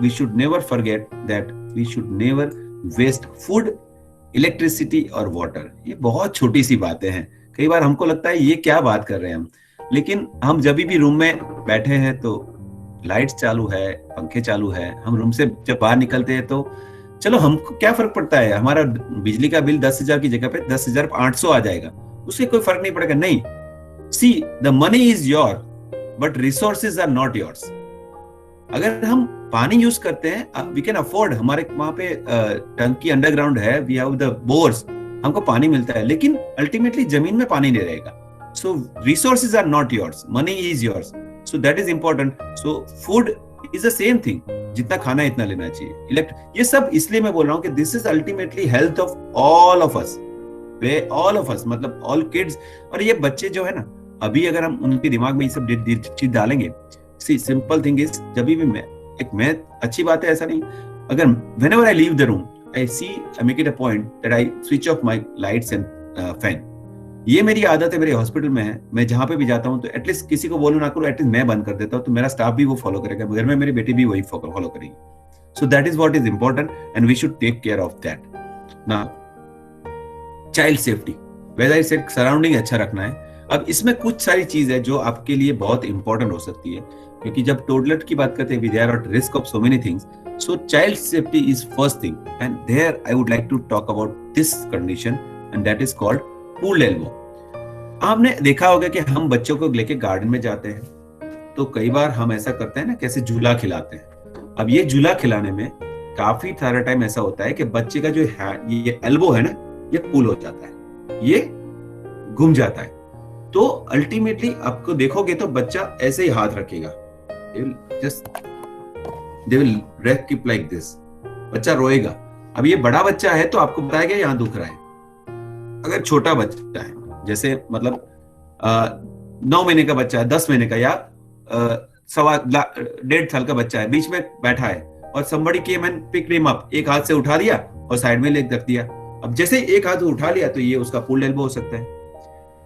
should never forget that we should never waste food, electricity और water. ये बहुत छोटी सी बातें हैं. कई बार हमको लगता है ये क्या बात कर रहे हैं हम, लेकिन हम जब भी रूम में बैठे हैं तो लाइट्स चालू है, पंखे चालू है, हम रूम से जब बाहर निकलते हैं तो चलो हमको क्या फर्क पड़ता है, हमारा बिजली का बिल 10,000 की जगह पे 10,800 आ जाएगा, उससे कोई फर्क नहीं पड़ेगा. नहीं, see the money is your but resources are not yours. अगर हम पानी यूज करते हैं, वी कैन अफोर्ड, हमारे वहां पे टंकी अंडरग्राउंड है, वी हैव द बोर्स, हमको पानी मिलता है, लेकिन अल्टीमेटली जमीन में पानी नहीं रहेगा. So resources are not yours, money is yours. So that is important. So food is the same thing, जितना खाना है इतना लेना चाहिए. ये सब इसलिए मैं बोल रहा हूँ कि this is ultimately health of all of us, मतलब ऑल किड्स. और ये बच्चे जो है ना, अभी अगर हम उनके दिमाग में ये सब चीज डालेंगे, सी सिंपल थिंग इज, जब भी मैं अच्छी बात है ऐसा नहीं, अगर whenever I leave the room, I make it a point that I switch off my lights and fan. ये मेरी आदत है, मेरे हॉस्पिटल में है. मैं जहां पे भी जाता हूँ तो एटलीस्ट किसी को बोलूं ना करूं, एटलीस्ट मैं बंद कर देता हूँ, तो मेरा स्टाफ भी वो फॉलो करेगा, घर में मेरी बेटी भी वही फॉलो करेगी. So that is what is important and we should take care of that. Now child safety, वैसे आई सेड सराउंडिंग अच्छा रखना है. अब इसमें कुछ सारी चीज है जो आपके लिए बहुत इंपॉर्टेंट हो सकती है, क्योंकि जब टोडलर की बात करते हैं, they are at risk of so many things. So child safety is first thing, and there I would like to talk about this condition, and that is called pulled elbow. आपने देखा होगा कि हम बच्चों को लेके गार्डन में जाते हैं तो कई बार हम ऐसा करते हैं ना, कैसे झूला खिलाते हैं. अब ये झूला खिलाने में काफी सारा टाइम ऐसा होता है कि बच्चे का जो ये एल्बो है ना, ये पुल हो जाता है, ये घूम जाता है. तो अल्टीमेटली आपको देखोगे तो बच्चा ऐसे ही हाथ रखेगा, they will keep like this. बच्चा रोएगा। अब ये बड़ा बच्चा है तो आपको बताएगा यहाँ दुख रहा है। अगर छोटा बच्चा है, जैसे मतलब 9 महीने का बच्चा है, 10 महीने का, या 1.5 साल का बच्चा है, बीच में बैठा है और somebody came and picked him up, एक हाथ से उठा लिया और साइड में लेग रख दिया। अब जैसे एक हाथ उठा लिया तो ये उसका पुल्ड एल्बो हो सकता है।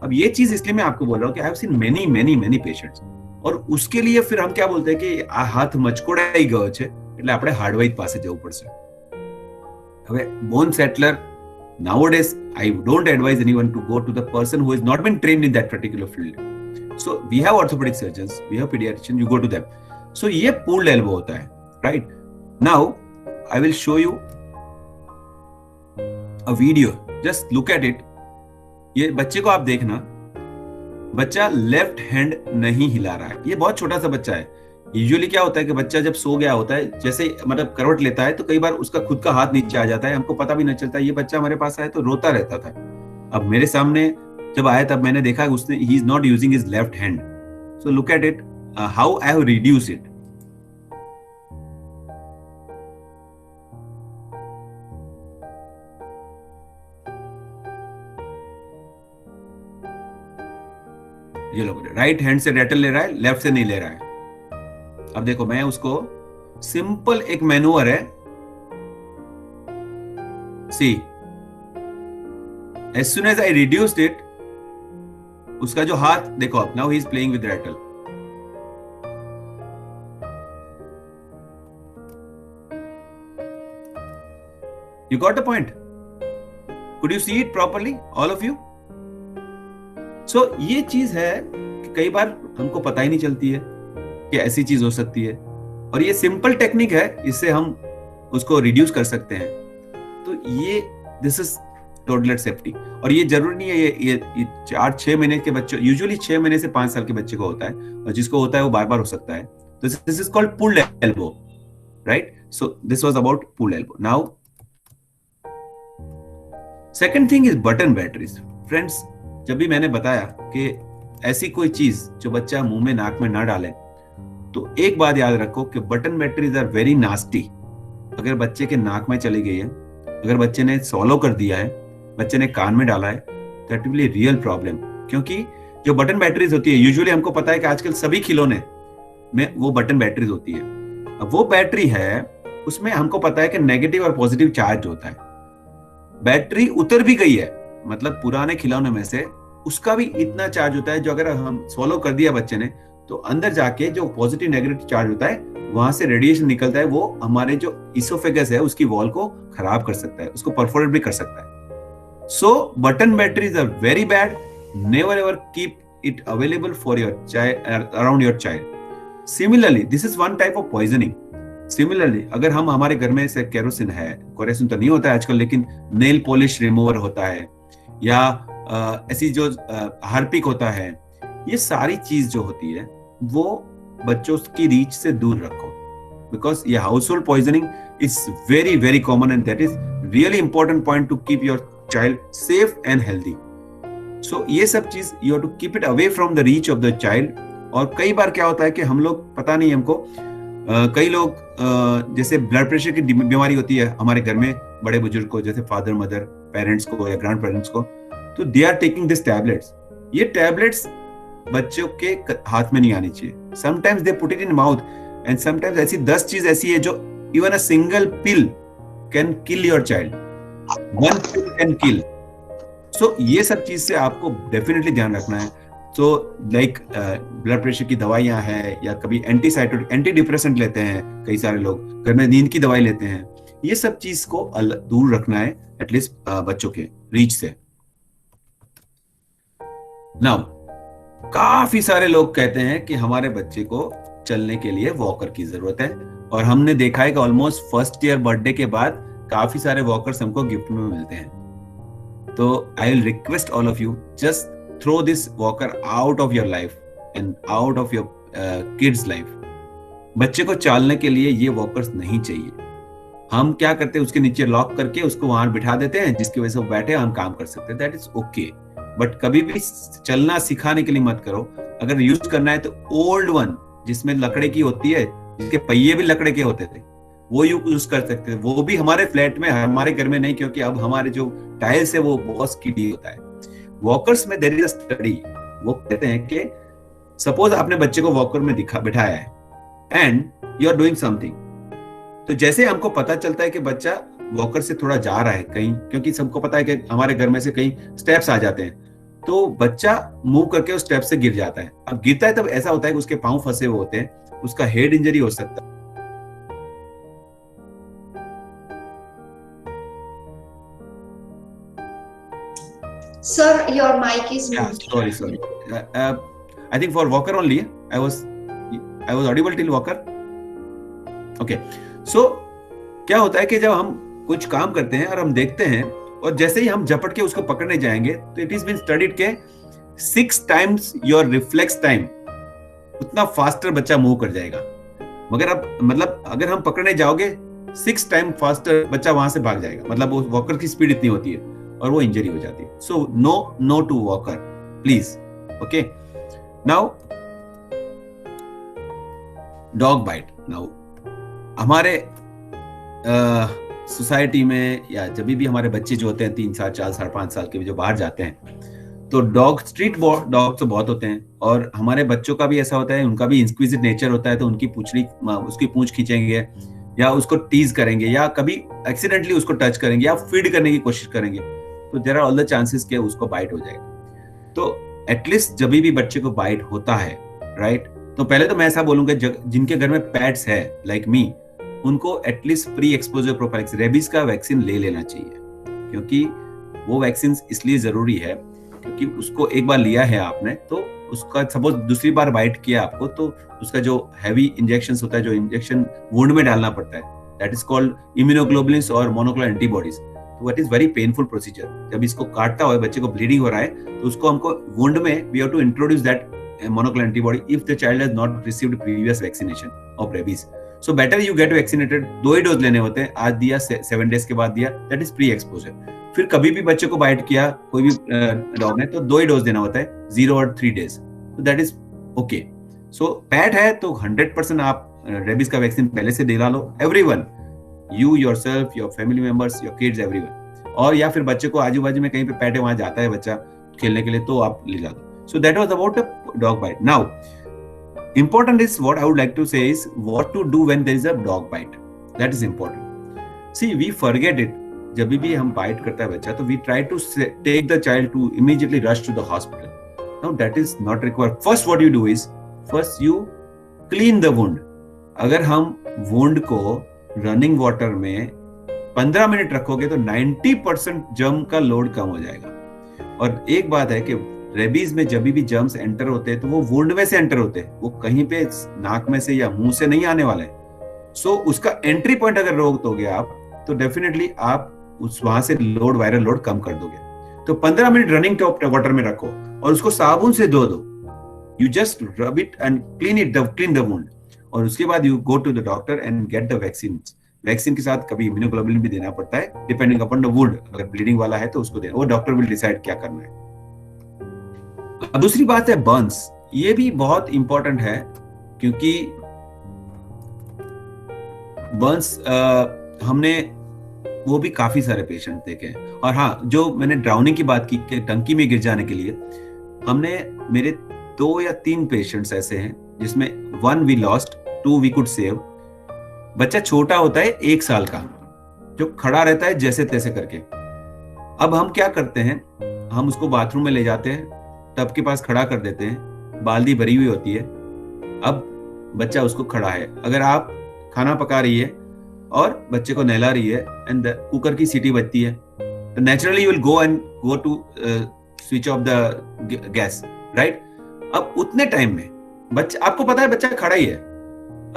अब ये चीज इसलिए मैं आपको बोल रहा हूँ कि I have seen many many many patients, और उसके लिए फिर हम क्या बोलते हैं कि આ હાથ મચકોડાઈ ગયો છે એટલે આપણે હાર્ડવાઇઝ પાસે જવું પડશે। હવે બોન સેટલર, nowadays I don't advise anyone to go to the person who has not been trained in that particular field. So we have orthopedic surgeons, we have pediatricians, you go to them. So ये pulled elbow होता है, right? Now I will show you a video. Just look at it. ये बच्चे को आप देखना, बच्चा left hand नहीं हिला रहा है। ये बहुत छोटा सा बच्चा है। यूजुअली क्या होता है कि बच्चा जब सो गया होता है, जैसे मतलब करवट लेता है तो कई बार उसका खुद का हाथ नीचे आ जाता है, हमको पता भी नहीं चलता। ये बच्चा हमारे पास आया तो रोता रहता था। अब मेरे सामने जब आया तब मैंने देखा उसने he is not using his left hand. So look at it, how I have reduce it. ये लोग राइट हैंड से रेटल ले रहा है, लेफ्ट से नहीं ले रहा है। अब देखो मैं उसको सिंपल एक मैनुअर है, see as soon as I reduced it, उसका जो हाथ देखो, अब now he is playing with rattle. You got the point? Could you see it properly all of you? So ये चीज है कि कई बार हमको पता ही नहीं चलती है कि ऐसी चीज हो सकती है, और ये सिंपल टेक्निक है, इससे हम उसको रिड्यूस कर सकते हैं। तो ये दिस इज टोडलर सेफ्टी। और ये जरूरी नहीं है ये 4-6 महीने के बच्चों, यूजुअली 6 महीने से 5 साल के बच्चे को होता है, और जिसको होता है वो बार बार हो सकता है। तो this is called pulled elbow, right? So this was about pulled elbow. Now second thing is button batteries. Friends, जब भी मैंने बताया कि ऐसी कोई चीज जो बच्चा मुंह में नाक में ना डाले, तो एक बात याद रखो कि button batteries are very nasty. अगर बच्चे के नाक में चली गई है, अगर बच्चे ने सॉलो कर दिया है, बच्चे ने कान में डाला है, that will be real problem. क्योंकि जो बटन बैटरीज होती है, यूजुअली हमको पता है कि आजकल सभी खिलौने में वो बटन बैटरीज होती है। अब वो बैटरी है, उसमें हमको पता है कि नेगेटिव और पॉजिटिव चार्ज होता है। बैटरी उतर भी गई है, मतलब पुराने खिलौने में से उसका भी इतना चार्ज होता है, जो अगर हम सॉलो कर दिया बच्चे ने, तो अंदर जाके जो पॉजिटिव नेगेटिव चार्ज होता है, वहां से रेडिएशन निकलता है, वो हमारे जो इसोफेगस है उसकी वॉल को खराब कर सकता है, उसको परफोरेट भी कर सकता है। So button batteries are very bad. Never ever keep it available for your child, around your child. Similarly this is one type of poisoning. Similarly अगर हम हमारे घर में से केरोसिन है, केरोसिन तो नहीं होता है आजकल, लेकिन नेल पॉलिश रिमूवर होता है, या ऐसी जो हार्पिक होता है, ये सारी चीज जो होती है वो बच्चों की रीच से दूर रखो, बिकॉज ये household poisoning is very very common, and that is really important point to keep your child safe and healthy. So ये सब चीज you have to keep it away from the reach of the child. और कई बार क्या होता है कि हम लोग, पता नहीं हमको, कई लोग जैसे ब्लड प्रेशर की बीमारी होती है हमारे घर में, बड़े बुजुर्ग को, जैसे फादर मदर, पेरेंट्स को या ग्रैंड पेरेंट्स को, तो they are taking this tablets. ये टैबलेट्स बच्चों के हाथ में नहीं आनी चाहिए। Sometimes they put it in mouth, and sometimes ऐसी 10 चीज ऐसी है जो even a single pill can kill your child, one pill can kill. So ये सब चीज से आपको डेफिनेटली ध्यान रखना है। तो लाइक ब्लड प्रेशर की दवाइयां हैं, या कभी एंटी डिप्रेसेंट लेते हैं, कई सारे लोग घर में नींद की दवाई लेते हैं, ये सब चीज को दूर रखना है एटलीस्ट बच्चों के रीच से। नाउ काफी सारे लोग कहते हैं कि हमारे बच्चे को चलने के लिए वॉकर की जरूरत है, और हमने देखा है कि ऑलमोस्ट फर्स्ट ईयर बर्थडे के बाद काफी सारे वॉकर्स हमको गिफ्ट में मिलते हैं। तो I will request all of you, just throw this walker out of your life and out of your kids life. बच्चे को चालने के लिए ये वॉकर्स नहीं चाहिए। हम क्या करते हैं, उसके नीचे लॉक करके उसको वहां बिठा देते हैं, जिसकी वजह से वो बैठे, हम काम कर सकते हैं, दैट इज ओके। बट कभी भी चलना सिखाने के लिए मत करो। अगर यूज करना है तो ओल्ड वन, जिसमें लकड़े की होती है, जिसके पहिए भी लकड़े के होते थे, वो यूज कर सकते हैं, वो भी हमारे फ्लैट में, हमारे घर में नहीं, क्योंकि अब हमारे जो टाइल्स है वो बहुत स्किडी होता है। वॉकर्स में देयर इज अ स्टडी, वो कहते हैं कि सपोज आपने बच्चे को वॉकर में बिठाया है and you are doing something, तो जैसे हमको पता चलता है कि बच्चा वॉकर से थोड़ा जा रहा है कहीं, क्योंकि सबको पता है कि हमारे घर में से कहीं स्टेप्स आ जाते हैं, तो बच्चा मूव करके उस स्टेप से गिर जाता है। अब गिरता है तब ऐसा होता है कि उसके पांव फंसे हुए होते हैं, उसका हेड इंजरी हो सकता है। Sir, your mic is muted. Sorry. I think for walker only. I was audible till walker. Okay. So क्या होता है कि जब हम कुछ काम करते हैं और हम देखते हैं और जैसे ही हम झपट के उसको पकड़ने जाएंगे, तो इट इज बीन स्टडीड के 6 times योर रिफ्लेक्स टाइम, उतना फास्टर बच्चा मूव कर जाएगा। मगर अब मतलब अगर हम पकड़ने जाओगे 6 times फास्टर बच्चा वहां से भाग जाएगा, मतलब वो वॉकर की स्पीड इतनी होती है और वो इंजरी हो जाती है। So no to walker please. Okay, now dog bite. Now हमारे सोसाइटी में या जब भी हमारे बच्चे जो होते हैं 3 साल 4 साल 5 साल के जो बाहर जाते हैं, तो डॉग स्ट्रीट डॉग तो बहुत होते हैं, और हमारे बच्चों का भी ऐसा होता है, उनका भी इंक्विजिट नेचर होता है, तो उनकी उसकी पूंछ खींचेंगे या उसको टीज करेंगे या कभी एक्सीडेंटली उसको टच करेंगे या फीड करने की कोशिश करेंगे, तो there are all the chances कि उसको बाइट हो जाएगा। तो एटलीस्ट जब भी बच्चे को बाइट होता है, राइट, तो पहले तो मैं ऐसा बोलूंगा जिनके घर में पेट्स है लाइक मी, उनको at least pre exposure prophylaxis rabies का वैक्सीन ले लेना चाहिए, क्योंकि वो वैक्सीन इसलिए जरूरी है क्योंकि उसको एक बार लिया है आपने, तो उसका सपोज दूसरी बार बाइट किया आपको, तो उसका जो हैवी इंजेक्शन होता है, जो इंजेक्शन वुंड में डालना पड़ता है, दैट इज कॉल्ड इम्यूनोग्लोबुलिन्स और मोनोक्लोनल एंटीबॉडीज। तो that is very painful procedure. जब इसको काटता हुआ बच्चे को ब्लीडिंग हो रहा है, तो उसको हमको वुंड में we have to introduce that monoclonal antibody if the child has not received previous vaccination of rabies. So better you get vaccinated. 2 ही डोज लेने होते हैं, आज दिया 7 डेज के बाद दिया, दैट इज प्री एक्सपोजर। फिर कभी भी बच्चे को बाइट किया कोई भी डॉग ने, तो 2 ही डोज देना होता है, 0 और 3 डेज, तो that is okay. So PAT है तो 100% आप रेबीज का वैक्सीन पहले से दिला लो, everyone, you yourself, your family members, your kids, everyone. और या फिर बच्चे को आजू बाजू में कहीं पे पैट है, वहां जाता है बच्चा खेलने के लिए, तो आप ले जा दो। So that was about dog bite. Now important is what I would like to say is what to do when there is a dog bite. That is important. See, we forget it. जब भी हम bite करता है बच्चा, तो we try to take the child to immediately rush to the hospital. Now that is not required. First what you do is first you clean the wound. अगर हम wound को running water में 15 minute रखोगे तो 90% germ का load कम हो जाएगा। और एक बात है कि रेबीज में जब भी जर्म्स एंटर होते हैं तो वो वुंड में से एंटर होते हैं, वो कहीं पे नाक में से या मुंह से नहीं आने वाले। सो उसका एंट्री पॉइंट अगर रोक दोगे आप, तो डेफिनेटली आप उस वहां से लोड, वायरल लोड कम कर दोगे। तो 15 मिनट रनिंग वाटर में रखो और उसको साबुन से धो दो। You just rub it and clean the wound, और उसके बाद you go to the doctor and get the vaccine. Vaccine के साथ कभी इम्यूनोग्लोबुलिन भी देना पड़ता है, डिपेंडिंग अपॉन द वुंड। अगर ब्लीडिंग वाला है तो उसको देना, वो डॉक्टर विल डिसाइड क्या करना है। अब दूसरी बात है बर्न्स। ये भी बहुत इंपॉर्टेंट है, क्योंकि बर्न्स हमने वो भी काफी सारे पेशेंट देखे हैं। और हाँ, जो मैंने ड्राउनिंग की बात की कि टंकी में गिर जाने के लिए, हमने मेरे 2 या 3 पेशेंट्स ऐसे हैं जिसमें 1 we lost, 2 we could save. बच्चा छोटा होता है 1 साल का, जो खड़ा रहता है जैसे तैसे करके। अब हम क्या करते हैं, हम उसको बाथरूम में ले जाते हैं, टब के पास खड़ा कर देते हैं, बाल्टी भरी हुई होती है। अब बच्चा उसको खड़ा है, अगर आप खाना पका रही है और बच्चे को नहला रही है एंड कुकर की सीटी बजती है, तो naturally you will go to switch off the gas, right. अब उतने टाइम में बच्चा, आपको पता है बच्चा खड़ा ही है,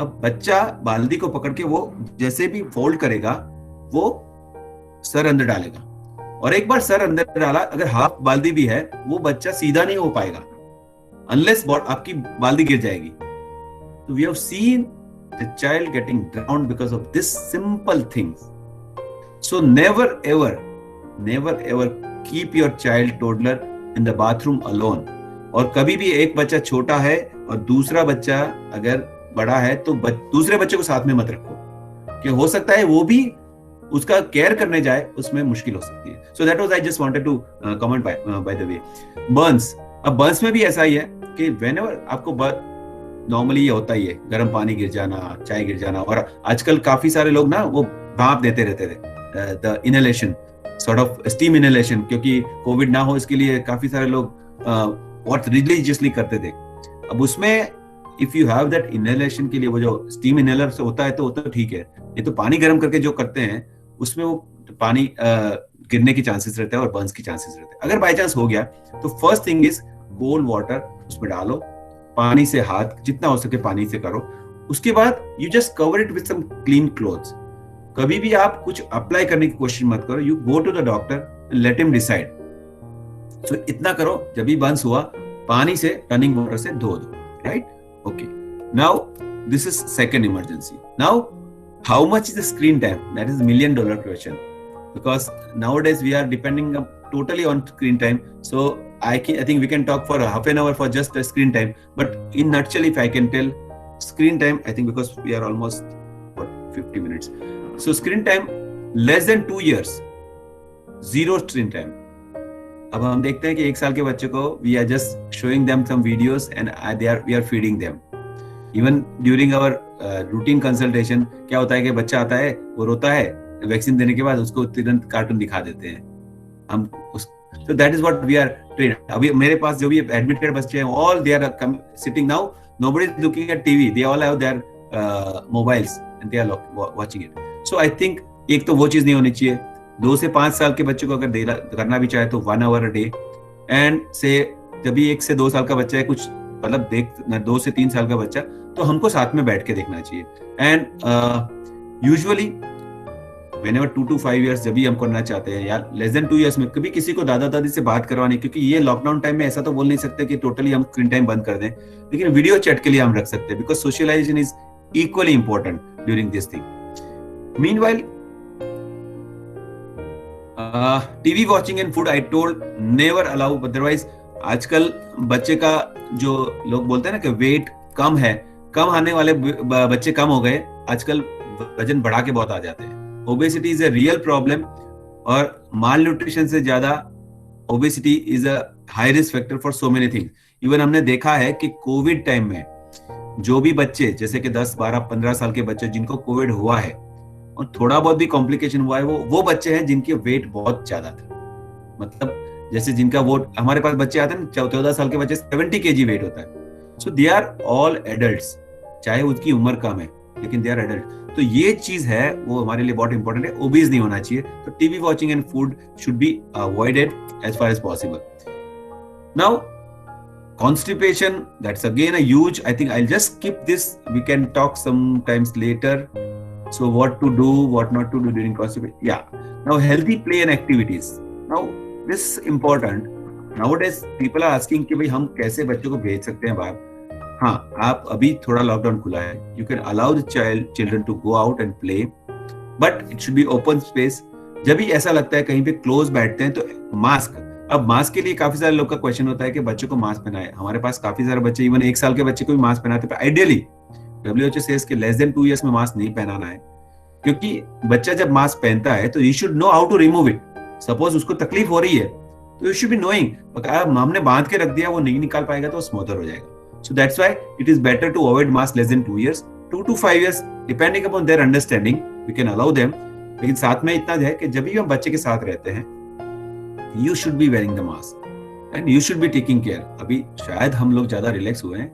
अब बच्चा बाल्टी को पकड़ के वो जैसे भी फोल्ड करेगा, वो सर अंदर डालेगा, और एक बार सर अंदर डाला, अगर हाफ बाल्टी भी है, वो बच्चा सीधा नहीं हो पाएगा अनलेस आपकी बाल्टी गिर जाएगी। तो we have seen the child getting drowned because of this simple things. So never ever keep your child toddler in the bathroom alone. और कभी भी एक बच्चा छोटा है और दूसरा बच्चा अगर बड़ा है, तो दूसरे बच्चे को साथ में मत रखो। कि हो सकता है वो भी उसका केयर करने जाए, उसमें मुश्किल हो सकती है. So that was I just wanted to comment by the way. Burns, अब बर्न्स में भी ऐसा ही है कि व्हेनेवर आपको नॉर्मली ये होता ही है, गर्म पानी गिर जाना, चाय गिर जाना, और आजकल काफी सारे लोग ना वो भाप देते रहते थे, the inhalation, sort of steam inhalation, क्योंकि कोविड ना हो इसके लिए काफी सारे लोग बहुत रिलीजियसली करते थे. अब उसमें if you have that inhalation के लिए वो जो स्टीम इनहेलर से होता है तो ठीक है. ये तो पानी गर्म करके जो करते हैं उसमें वो पानी गिरने की चांसेस रहते हैं और बर्न्स की चांसेस रहते हैं. अगर बाय चांस हो गया तो first thing is cold water उसमें डालो, पानी से हाथ जितना हो सके पानी से करो. उसके बाद you just cover it with some clean clothes. कभी भी आप कुछ अप्लाई करने की कोशिश मत करो. You go to the doctor, let him decide. So इतना करो, जब भी बर्न्स हुआ पानी से रनिंग वाटर से धो दो. Right? Okay. Now this is second emergency. Now how much is the screen time? That is $1 million question, because nowadays we are depending totally on screen time. So I think we can talk for half an hour for just the screen time, but in nutshell if I can tell screen time, I think because we are almost 50 minutes, so screen time less than 2 years, zero screen time. अब हम देखते हैं कि 1 साल के बच्चे को we are just showing them some videos and we are feeding them. Even during our routine consultation क्या होता है कि बच्चा आता है, वो रोता है, वैक्सीन देने के बाद उसको तुरंत कार्टून दिखा देते हैं हम. तो that is what we are trained. अभी मेरे पास जो भी एडमिटेड बच्चे हैं, all they are sitting now, nobody is looking at TV, they all have their mobiles and they are watching it. So I think एक तो वो चीज नहीं होनी चाहिए. 2 से 5 साल के बच्चे को अगर करना भी चाहे तो 1 hour a day, एंड से जब भी 1 से 2 साल का बच्चा है, कुछ मतलब देख 2 से 3 साल का बच्चा, तो हमको साथ में बैठ के देखना चाहिए. And usually whenever 2 to 5 years जब भी हम करना चाहते हैं, या लेस देन 2 years में कभी किसी को दादा दादी से बात करवानी, क्योंकि ये लॉकडाउन टाइम में ऐसा तो बोल नहीं सकते कि टोटली हम स्क्रीन टाइम बंद कर दें, लेकिन वीडियो चैट के लिए हम रख सकते हैं, because socialisation is equally important during this thing. Meanwhile TV watching and food, I told never allow. Otherwise आजकल बच्चे का जो लोग बोलते हैं ना कि वेट कम है, कम आने वाले बच्चे कम हो गए, आजकल वजन बढ़ा के बहुत आ जाते हैं. Obesity is a real problem, और माल न्यूट्रिशन से ज्यादा obesity is a high risk factor for so many things. Even हमने देखा है कि कोविड टाइम में जो भी बच्चे, जैसे कि 10, 12, 15 साल के बच्चे जिनको कोविड हुआ है और थोड़ा बहुत भी कॉम्प्लिकेशन हुआ है, वो बच्चे हैं जिनके वेट बहुत ज्यादा था. मतलब जैसे जिनका वो, हमारे पास बच्चे आते हैं ना 14 साल के बच्चे, 70 kg वेट होता है. सो दे आर ऑल एडल्ट्स, चाहे उसकी उम्र कम है, लेकिन दे आर एडल्ट. तो ये चीज है वो हमारे लिए बहुत इंपॉर्टेंट है. ओबीज नहीं होना चाहिए. तो TV watching and food should be avoided as far as possible. Now constipation, that's again a huge, I think I'll just skip this, we can talk sometimes later. So what to do, what not to do during constipation. Yeah. Now healthy play and activities. Now this is important. Nowadays people are asking कि भाई हम कैसे बच्चों को भेज सकते हैं बाहर. हाँ, आप अभी थोड़ा लॉकडाउन खुला है, you can allow the children to go out and play, but it should be open space. जब भी ऐसा लगता है कहीं पे क्लोज बैठते हैं तो मास्क. अब मास्क के लिए काफी सारे लोग का क्वेश्चन होता है कि बच्चों को मास्क पहनाए. हमारे पास काफी सारे बच्चे, इवन 1 साल के बच्चे को भी मास्क पहनाते हैं. आइडियली WHO सेज कि लेस देन 2 years में मास्क नहीं पहनाना है, क्योंकि बच्चा जब मास्क पहनता है तो you should know how to remove it. Suppose उसको तकलीफ हो रही है तो यू शुड बी नोइंग. हमने बांध के रख दिया, वो नहीं निकाल पाएगा तो स्मोदर हो जाएगा. So that's why it is better to avoid mask less than 2 years. 2 to 5 years, depending upon their understanding, we can allow them. लेकिन साथ में इतना है कि जब भी हम बच्चे के साथ रहते हैं, you should be wearing the mask and you should be taking care. अभी शायद हम लोग ज्यादा रिलैक्स हुए हैं.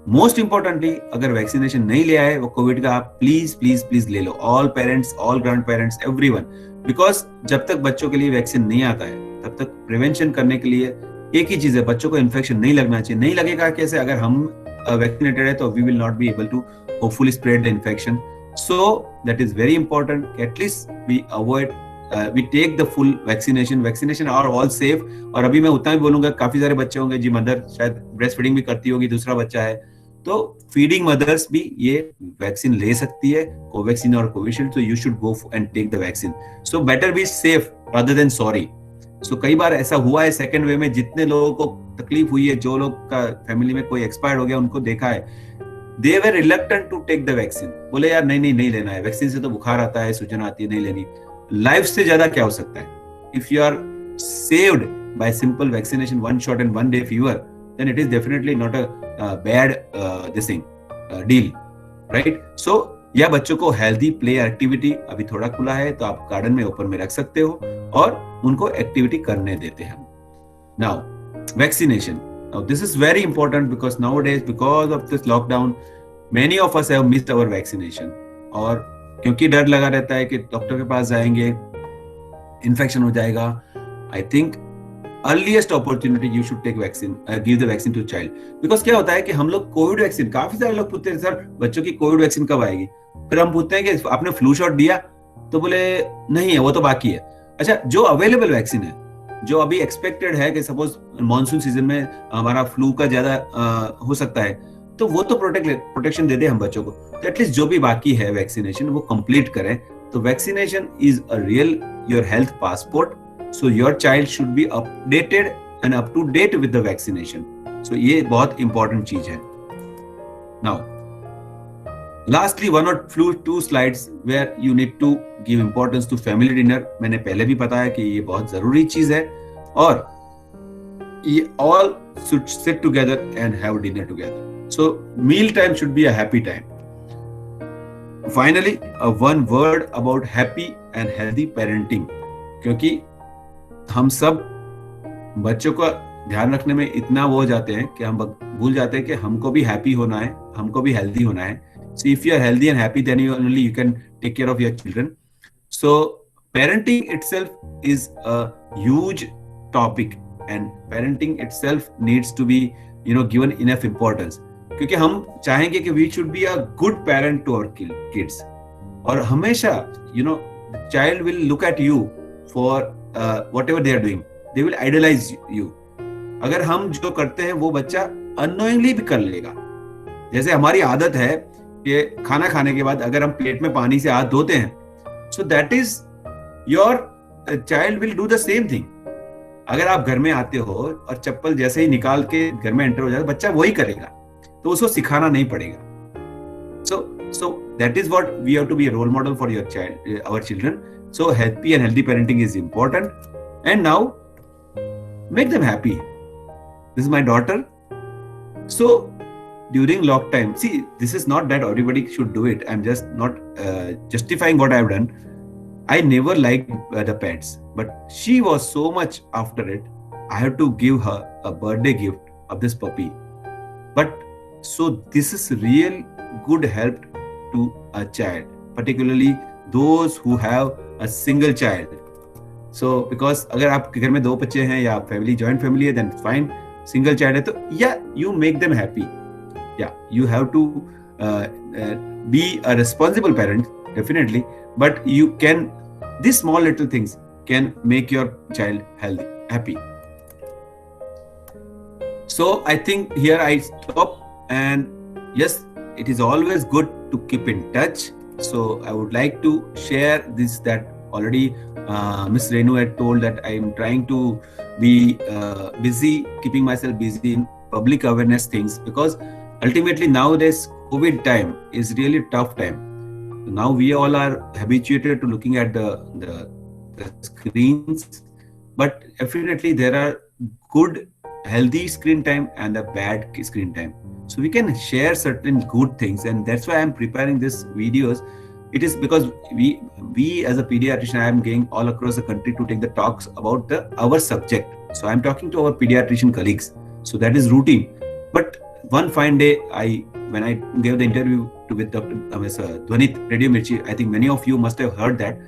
मोस्ट इंपॉर्टेंटली, अगर वैक्सीनेशन नहीं लिया है वो कोविड का, आप प्लीज प्लीज प्लीज ले लो. All parents, all grandparents, everyone. Because जब तक बच्चों के लिए वैक्सीन नहीं आता है तब तक प्रिवेंशन करने के लिए एक ही चीज है, बच्चों को इन्फेक्शन नहीं लगना चाहिए. नहीं लगेगा कैसे? अगर हम वैक्सीनेटेड है तो we will not be able to hopefully spread the infection. So that is very important. At least we avoid, we take the full vaccination. Vaccination are all safe. और अभी मैं उतना भी बोलूंगा, काफी सारे बच्चे होंगे जी, मदर शायद ब्रेस्ट फीडिंग भी करती होगी, दूसरा बच्चा है, तो फीडिंग मदर्स भी ये वैक्सीन ले सकती है, कोवैक्सीन और Covishield. So you should go and take the vaccine. So better be safe rather than sorry. So कई बार ऐसा हुआ है सेकेंड वेव में, जितने लोगों को तकलीफ हुई है, जो लोग का फैमिली में कोई एक्सपायर्ड हो गया, उनको देखा है. they were reluctant to take the vaccine. बोले यार नहीं लेना है, वैक्सीन से तो बुखार आता है, सूजन आती है, नहीं लेनी. लाइफ से ज्यादा क्या हो सकता है? If you are saved by simple vaccination, one shot and 1 day fever, then it is definitely not a bad deal, right? So या बच्चों को हेल्दी प्ले एक्टिविटी, अभी थोड़ा खुला है तो आप गार्डन में ओपन में रख सकते हो और उनको एक्टिविटी करने देते हैं. Now vaccination. Now this is very important because nowadays, because of this lockdown, many of us have missed our vaccination. और क्योंकि डर लगा रहता है कि डॉक्टर के पास जाएंगे, इन्फेक्शन हो जाएगा. I think earliest opportunity you should take vaccine, give the vaccine to child. Because क्या होता है कि हम लोग कोविड वैक्सीन, काफी सारे लोग पूछते हैं सर बच्चों की कोविड वैक्सीन कब आएगी. फिर हम पूछते हैं कि आपने फ्लू शॉट दिया, तो बोले नहीं है, वो तो बाकी है. अच्छा, जो अवेलेबल वैक्सीन है, जो अभी एक्सपेक्टेड है कि सपोज मॉनसून सीजन में हमारा फ्लू का ज्यादा हो सकता है, तो वो तो प्रोटेक्शन दे दे हम बच्चों को. तो एटलीस्ट जो भी बाकी है वैक्सीनेशन वो कंप्लीट करें. तो vaccination is a real your health passport. So your child should be updated and up to date with the vaccination. So ये बहुत important चीज है. Now, lastly, two slides where you need to give importance to family dinner. मैंने पहले भी बताया कि ये बहुत जरूरी चीज है और ये all should sit together and have dinner together. So meal time should be a happy time. Finally, one word about happy and healthy parenting. क्योंकि हम सब बच्चों का ध्यान रखने में इतना वो हो जाते हैं कि हम भूल जाते हैं कि हमको भी हैप्पी होना है, हमको भी हेल्दी होना है. So if you are healthy and happy, then only you can take care of your children. So parenting itself is a huge topic and parenting itself needs to be, given enough importance. क्योंकि हम चाहेंगे कि we should be a good parent to our kids. और हमेशा, the child will look at you for whatever they are doing. They will idolize you. अगर हम जो करते हैं वो बच्चा unknowingly भी कर लेगा. जैसे हमारी आदत है कि खाना खाने के बाद अगर हम प्लेट में पानी से हाथ धोते हैं, so that is your child will do the same thing. अगर आप घर में आते हो और चप्पल जैसे ही निकाल के घर में एंटर हो जाए, बच्चा वही करेगा, तो उसको सिखाना नहीं पड़ेगा. So that is what we have to be a role model for your child, our children. So happy and healthy parenting is important. And now make them happy. This is my daughter. So during lockdown, see, this is not that everybody should do it. I'm just not justifying what I've done. I never liked the pets, but she was so much after it. I had to give her a birthday gift of this puppy. But so this is real good help to a child, particularly those who have a single child. So because अगर आपके घर में 2 बच्चे हैं या family joint family है, then fine. Single child है तो you make them happy. You have to be a responsible parent, definitely. But you can, these small little things can make your child happy. So I think here I stop, and yes, it is always good to keep in touch. So I would like to share this, that already Miss Renu had told that I am trying to be busy, keeping myself busy in public awareness things, because ultimately nowadays COVID time is really tough time. Now we all are habituated to looking at the screens, but definitely there are good healthy screen time and a bad screen time. So we can share certain good things, and that's why I'm preparing these videos. It is because we as a pediatrician, I am going all across the country to take the talks about our subject. So I'm talking to our pediatrician colleagues. So that is routine. But one fine day, when I gave the interview with Dr. Dhwanit Radio Mirchi, I think many of you must have heard that.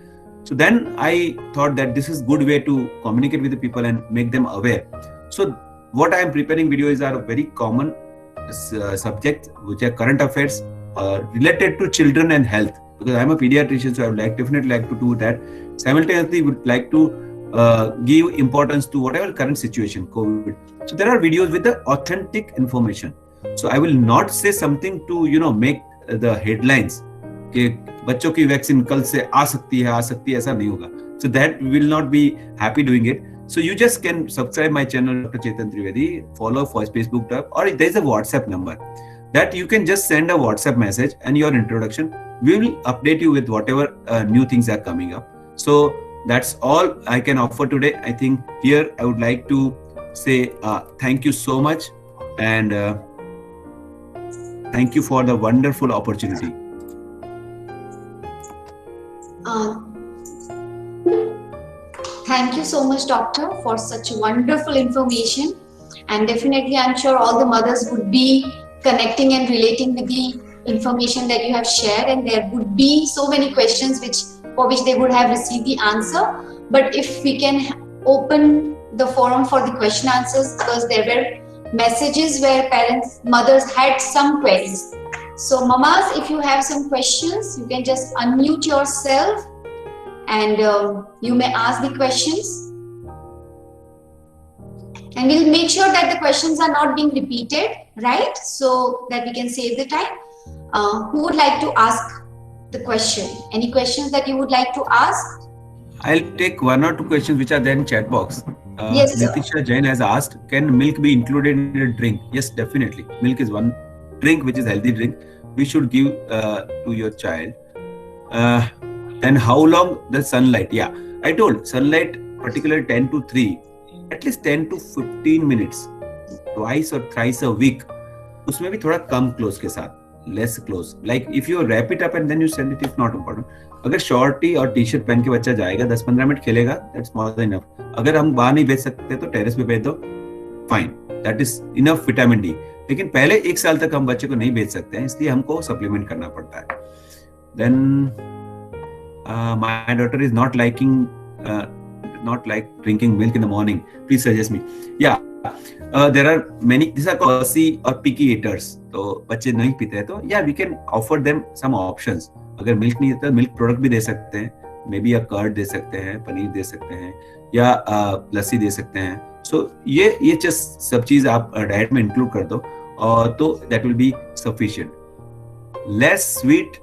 So then I thought that this is good way to communicate with the people and make them aware. So what I am preparing videos are very common subjects, which are current affairs related to children and health. Because I'm a pediatrician, so I would definitely like to do that. Simultaneously, would like to give importance to whatever current situation, COVID. So there are videos with the authentic information. So I will not say something to make the headlines कि बच्चों की vaccine कल से आ सकती है ऐसा नहीं होगा. So that will not be happy doing it. So you just can subscribe my channel, Dr. Chetan Trivedi, follow for Facebook tab, or there is a WhatsApp number. that you can just send a WhatsApp message and your introduction. We will update you with whatever new things are coming up. So that's all I can offer today. I think here I would like to say thank you so much, and thank you for the wonderful opportunity. Thank you so much, doctor, for such wonderful information. And definitely, I'm sure all the mothers would be connecting and relating with the information that you have shared, and there would be so many questions for which they would have received the answer. But if we can open the forum for the question answers, because there were messages where mothers had some queries. So mamas, if you have some questions, you can just unmute yourself and you may ask the questions. And we'll make sure that the questions are not being repeated, right? So that we can save the time. Who would like to ask the question? Any questions that you would like to ask? I'll take one or two questions which are there in chat box. Yes, sir. Nitisha Jain has asked, can milk be included in a drink? Yes, definitely. Milk is one drink which is healthy drink. We should give to your child. And how long the sunlight? Yeah, I told sunlight, particularly 10 to 3, at least 10 to 15 minutes, twice or thrice a week. उसमें भी थोड़ा come close के साथ, less close. Like if you wrap it up and then you send it, it's not important. अगर shorty और T shirt पहन के बच्चा जाएगा, 10-15 मिनट खेलेगा, that's more than enough. अगर हम बाहर नहीं भेज सकते तो टेरेस पे भेज दो, fine. That is enough vitamin D. लेकिन पहले 1 साल तक हम बच्चे को नहीं भेज सकते हैं, इसलिए हमको सप्लीमेंट करना पड़ता है. Then my daughter is not like drinking milk in the morning. Please suggest me. Yeah, there are many. These are called fussy or picky eaters. तो बच्चे नहीं पीते हैं तो yeah, we can offer them some options. अगर milk नहीं है तो मिल्क प्रोडक्ट भी दे सकते हैं, मे बी या कर्ड दे सकते हैं, पनीर दे सकते हैं, या लस्सी दे सकते हैं. सो ये सब चीज आप डाइट में इंक्लूड कर दो और तो that will be sufficient. Less sweet.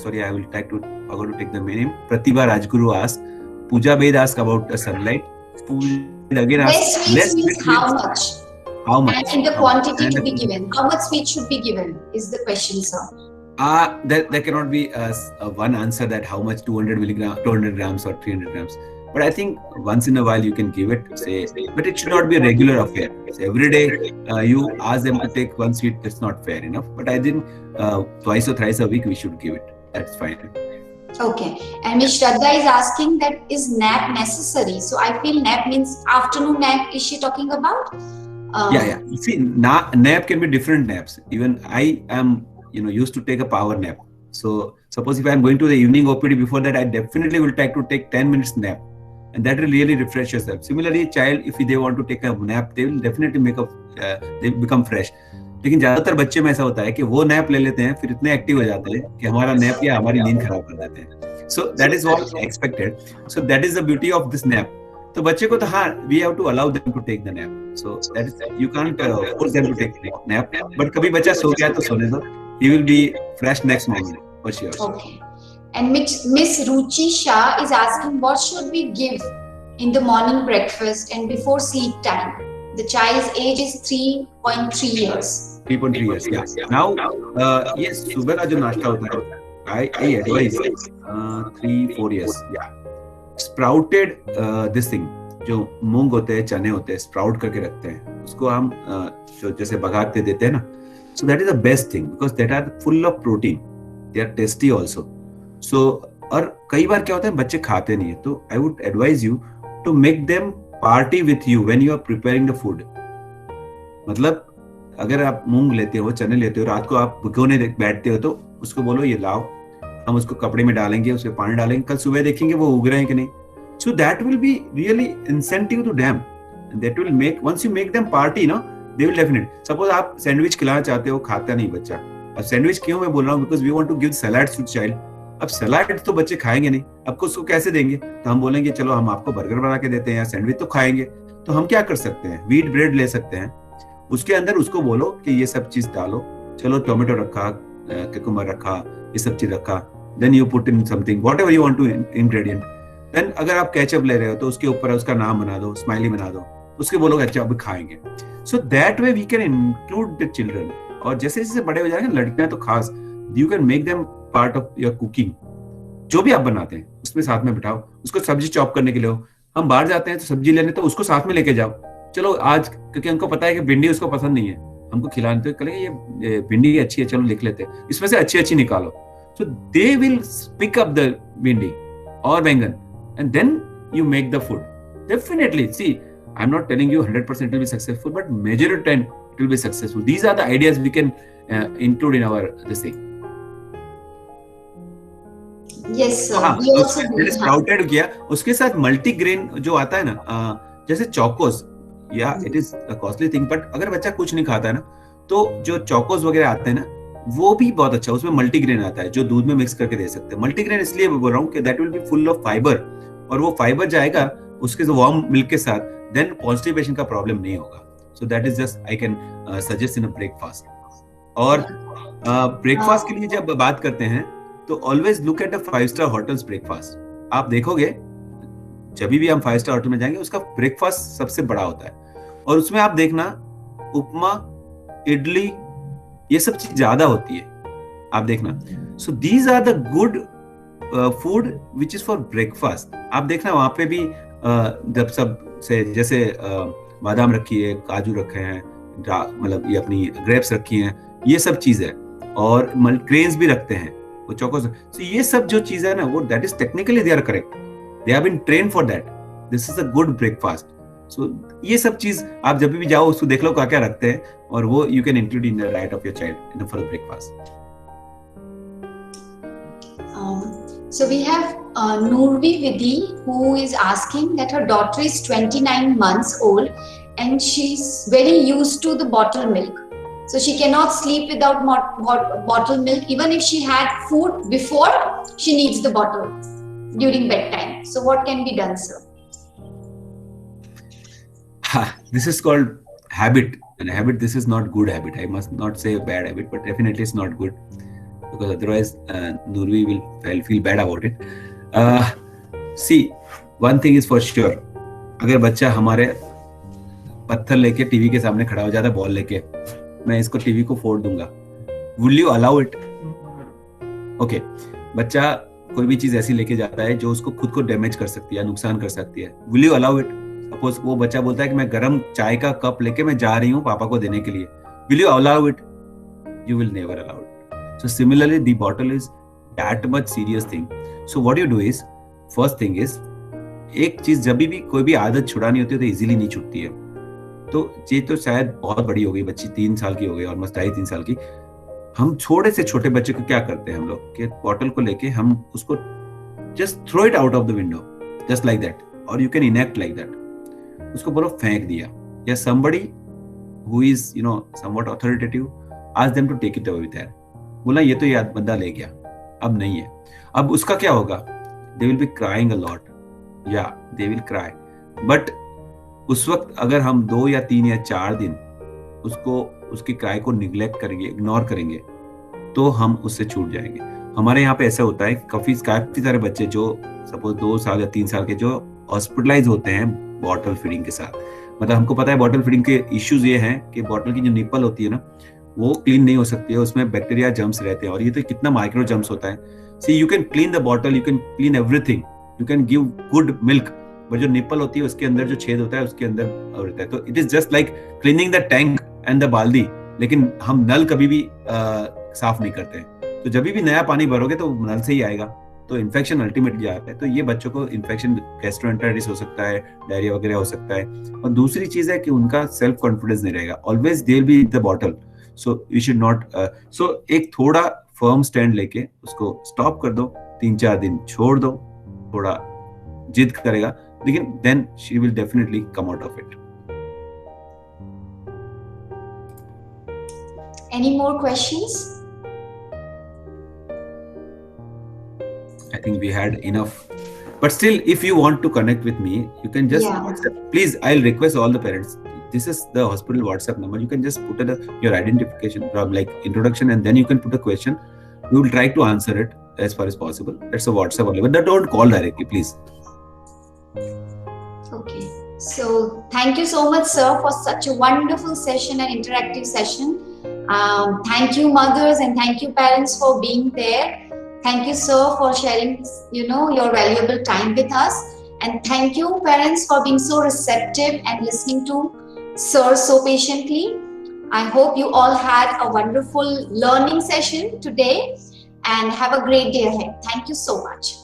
Sorry, I will try to forgot to take the name. Pratibha Rajguru asked. Pooja Bed asked about sunlight. Pooja again asked. Less sweet means how much? How much? And in the quantity to be given. How much sweet should be given is the question, sir. There cannot be one answer that how much 200 grams or 300 grams. But I think once in a while you can give it, say, but it should not be a regular affair. So every day you ask them to take one sweet, it's not fair enough. But I think twice or thrice a week we should give it. That's fine. Okay. And Ms. Shraddha is asking that is nap necessary? So I feel nap means afternoon nap. Is she talking about? Yeah. See, nap can be different naps. Even I am, used to take a power nap. So suppose if I am going to the evening OPD, before that I definitely will try to take 10 minutes nap. And that will really refresh yourself. Similarly, child, if they want to take a nap, they will definitely they become fresh. लेकिन ज्यादातर बच्चे में ऐसा होता है कि वो nap ले लेते हैं, फिर इतने एक्टिव हो जाते हैं कि हमारा नैप या हमारी नींद खराब कर देते हैं. So that is what expected. So that is the beauty of this nap. तो बच्चे को तो हाँ, we have to allow them to take the nap. So that is, you can't force them to take nap. But कभी बच्चा सो गया तो सोने दो. He will be fresh next morning for sure. Okay. And Miss Ruchi Shah is asking, what should we give in the morning breakfast and before sleep time? The child's age is 3.3 years. 3.3 years, yeah. Now, yes, सुबह का जो नाश्ता होता है, I advise 3-4 years, yeah. Sprouted this thing, जो मूंग होते हैं, चने होते हैं, sprout करके रखते हैं, उसको हम जो जैसे बघार के देते हैं ना, so that is the best thing because that are full of protein. They are tasty also. So, और कई बार क्या होता है बच्चे खाते नहीं है, तो I would advise you to make them party with you when you are preparing the food. मतलब अगर आप मूंग लेते हो, चने लेते हो, रात को आप भिगोने बैठते हो तो उसको बोलो ये लाओ, हम उसको कपड़े में डालेंगे, उसमें पानी डालेंगे, कल सुबह देखेंगे वो उग रहे हैं कि नहीं. So that will be really incentive to them. And that will make, once you make them party, they will definitely. Suppose आप सैंडविच खिलाना चाहते हो, खाता नहीं बच्चा. अब सैंडविच क्यों मैं बोल रहा हूँ? Because we want to give salads to child. अब सलाड तो बच्चे खाएंगे नहीं, आपको उसको कैसे देंगे? तो हम बोलेंगे चलो हम आपको बर्गर बना के देते हैं या सैंडविच तो खाएंगे. तो हम क्या कर सकते हैं? व्हीट ब्रेड ले सकते हैं, उसके अंदर उसको बोलो कि ये सब चीज डालो, चलो टोमेटो रखा, कुकुम्बर रखा, ये सब चीज रखा, then you put in something whatever you want to ingredient. Then अगर आप केचप ले रहे हो तो उसके ऊपर उसका नाम बना दो, स्माइली बना दो, उसके बोलो अच्छा अब खाएंगे. So that way we can include the children. और जैसे जैसे बड़े हो जाएंगे, लड़कियां तो खास, you can make them part of your cooking. जो भी आप बनाते हैं उसमें साथ में बिठाओ, उसको सब्जी चॉप करने के लिए हो, हम बाहर जाते हैं तो सब्जी लेने, तो उसको साथ में लेके जाओ, चलो आज, क्योंकि उनको पता है कि भिंडी उसको पसंद नहीं है, हमको खिलाने, तो कहेंगे ये भिंडी अच्छी है, चलो लिख लेते हैं, इसमें से अच्छी अच्छी निकालो। So they will pick up the bhindi और baingan and then you make the food. Definitely, see, I'm not telling you 100% it will be successful, but majority of time it will be successful. These are the ideas we can include in our this thing. Yes sir, we also do. Sprouted किया, उसके साथ multigrain जो आता है ना, जैसे Chocos, या it is a costly thing, but अगर बच्चा कुछ नहीं खाता है ना, तो जो चोकोस वगैरह आते हैं ना, वो भी बहुत अच्छा, उसमें मल्टीग्रेन आता है जो दूध में मिक्स करके दे सकते हैं। मल्टीग्रेन इसलिए बोल रहा हूँ कि that will be full of fibre, और वो फाइबर जाएगा उसके वार्म मिल्क के साथ, देन कॉन्स्टिपेशन का प्रॉब्लम नहीं होगा। सो that is just I can suggest in a breakfast. और ब्रेकफास्ट के लिए जब बात करते हैं तो always look at the 5-star hotels breakfast. आप देखोगे जब भी हम 5-star होटल में जाएंगे, उसका ब्रेकफास्ट सबसे बड़ा होता है, और उसमें आप देखना उपमा, इडली, ये सब चीज ज्यादा होती है, आप देखना। So these are the good food which is for breakfast. आप देखना वहां पे भी जब सब से जैसे बादाम रखी है, काजू रखे हैं, मतलब ये अपनी ग्रेप्स रखी हैं, ये सब चीज है, और ग्रेन्स भी रखते हैं, वो चोकोस। so ये सब जो चीज है ना, वो that is technically they are correct, they have been trained for that, this is a good breakfast. So ये सब चीज आप जब भी जाओ उसको देख लो क्या क्या रखते हैं, और वो you can include in the diet of your child in for the breakfast. So we have Noorvi Vidhi, who is asking that her daughter is 29 months old and she's very used to the bottle milk. So she cannot sleep without bottle milk. Even if she had food before, she needs the bottle during bedtime. So what can be done, sir? This is called habit. And habit, this is not good habit. I must not say a bad habit, but definitely it's not good. Because otherwise Noorvi will feel bad about it. See, one thing is for sure, अगर बच्चा हमारे पत्थर लेके TV के सामने खड़ा हो जाता है, बॉल लेके, मैं इसको टीवी को फोड़ दूंगा, will you allow it? Okay, बच्चा कोई भी चीज ऐसी लेके जाता है जो उसको खुद को डैमेज कर सकती है, नुकसान कर सकती है, will you allow it? Suppose वो बच्चा बोलता है कि मैं गरम चाय का कप लेके मैं जा रही हूँ पापा को देने के लिए, will you allow it? You will never allow it. So similarly, the bottle is that much serious thing. So what you do is, first thing is, एक चीज जब भी कोई भी आदत छुड़ानी होती है तो इजीली नहीं छूटती है। तो ये तो शायद बहुत बड़ी हो गई बच्ची, 3 साल की हो गई, ऑलमोस्ट 2.5-3 साल की। हम छोटे से छोटे बच्चे को क्या करते हैं हम लोग, कि बॉटल को लेके हम उसको just throw it out of the window, just like that, और you can enact like that, उसको बोलो फेंक दिया, या somebody who is somewhat authoritative, ask them to take it away with her, बोला ये तो याद बंदा ले गया, अब नहीं है। अब उसका क्या होगा, दे will B crying a lot, या दे विल क्राई, बट उस वक्त अगर हम 2 या 3 या 4 दिन उसको उसकी क्राई को निग्लेक्ट करेंगे, इग्नोर करेंगे, तो हम उससे छूट जाएंगे। हमारे यहाँ पे ऐसा होता है, काफी सारे बच्चे जो सपोज 2 साल या 3 साल के जो हॉस्पिटलाइज होते हैं बॉटल फीडिंग के साथ। मतलब हमको पता है बॉटल फीडिंग के इश्यूज ये हैं कि बॉटल की जो निप्पल होती है ना, वो क्लीन नहीं हो सकती है, उसमें बैक्टीरिया जर्म्स रहते हैं, और ये तो कितना माइक्रो जर्म्स होता है। See you can clean the bottle, you can clean everything, you can give good milk, पर जो निप्पल होती है उसके अंदर जो छेद होता है उसके अंदर रहता है, तो it is just like cleaning the tank and the Baldi, लेकिन हम नल कभी भी साफ नहीं करते हैं। तो जब भी नया पानी भरोगे तो नल से ही आएगा, तो इन्फेक्शन अल्टीमेटली आता है। तो ये बच्चों को इन्फेक्शन, गैस्ट्रोएंटेराइटिस हो सकता है, डायरिया वगैरह हो सकता है। और दूसरी चीज है कि उनका सेल्फ कॉन्फिडेंस नहीं रहेगा, always they will be the bottle, so you should not, so एक थोड़ा फर्म स्टैंड लेके उसको स्टॉप कर दो, 3-4 दिन छोड़ दो, थोड़ा जिद करेगा, लेकिन then she will definitely come out of it. Any more questions? I think we had enough. But still, if you want to connect with me, you can just WhatsApp. Please, I'll request all the parents. This is the hospital WhatsApp number. You can just put your identification from like introduction, and then you can put a question. We will try to answer it as far as possible. That's a WhatsApp only, but don't call directly, please. Okay. So thank you so much, sir, for such a wonderful session and interactive session. Thank you, mothers, and thank you, parents, for being there. Thank you, sir, for sharing, your valuable time with us. And thank you, parents, for being so receptive and listening to sir so patiently. I hope you all had a wonderful learning session today and have a great day ahead. Thank you so much.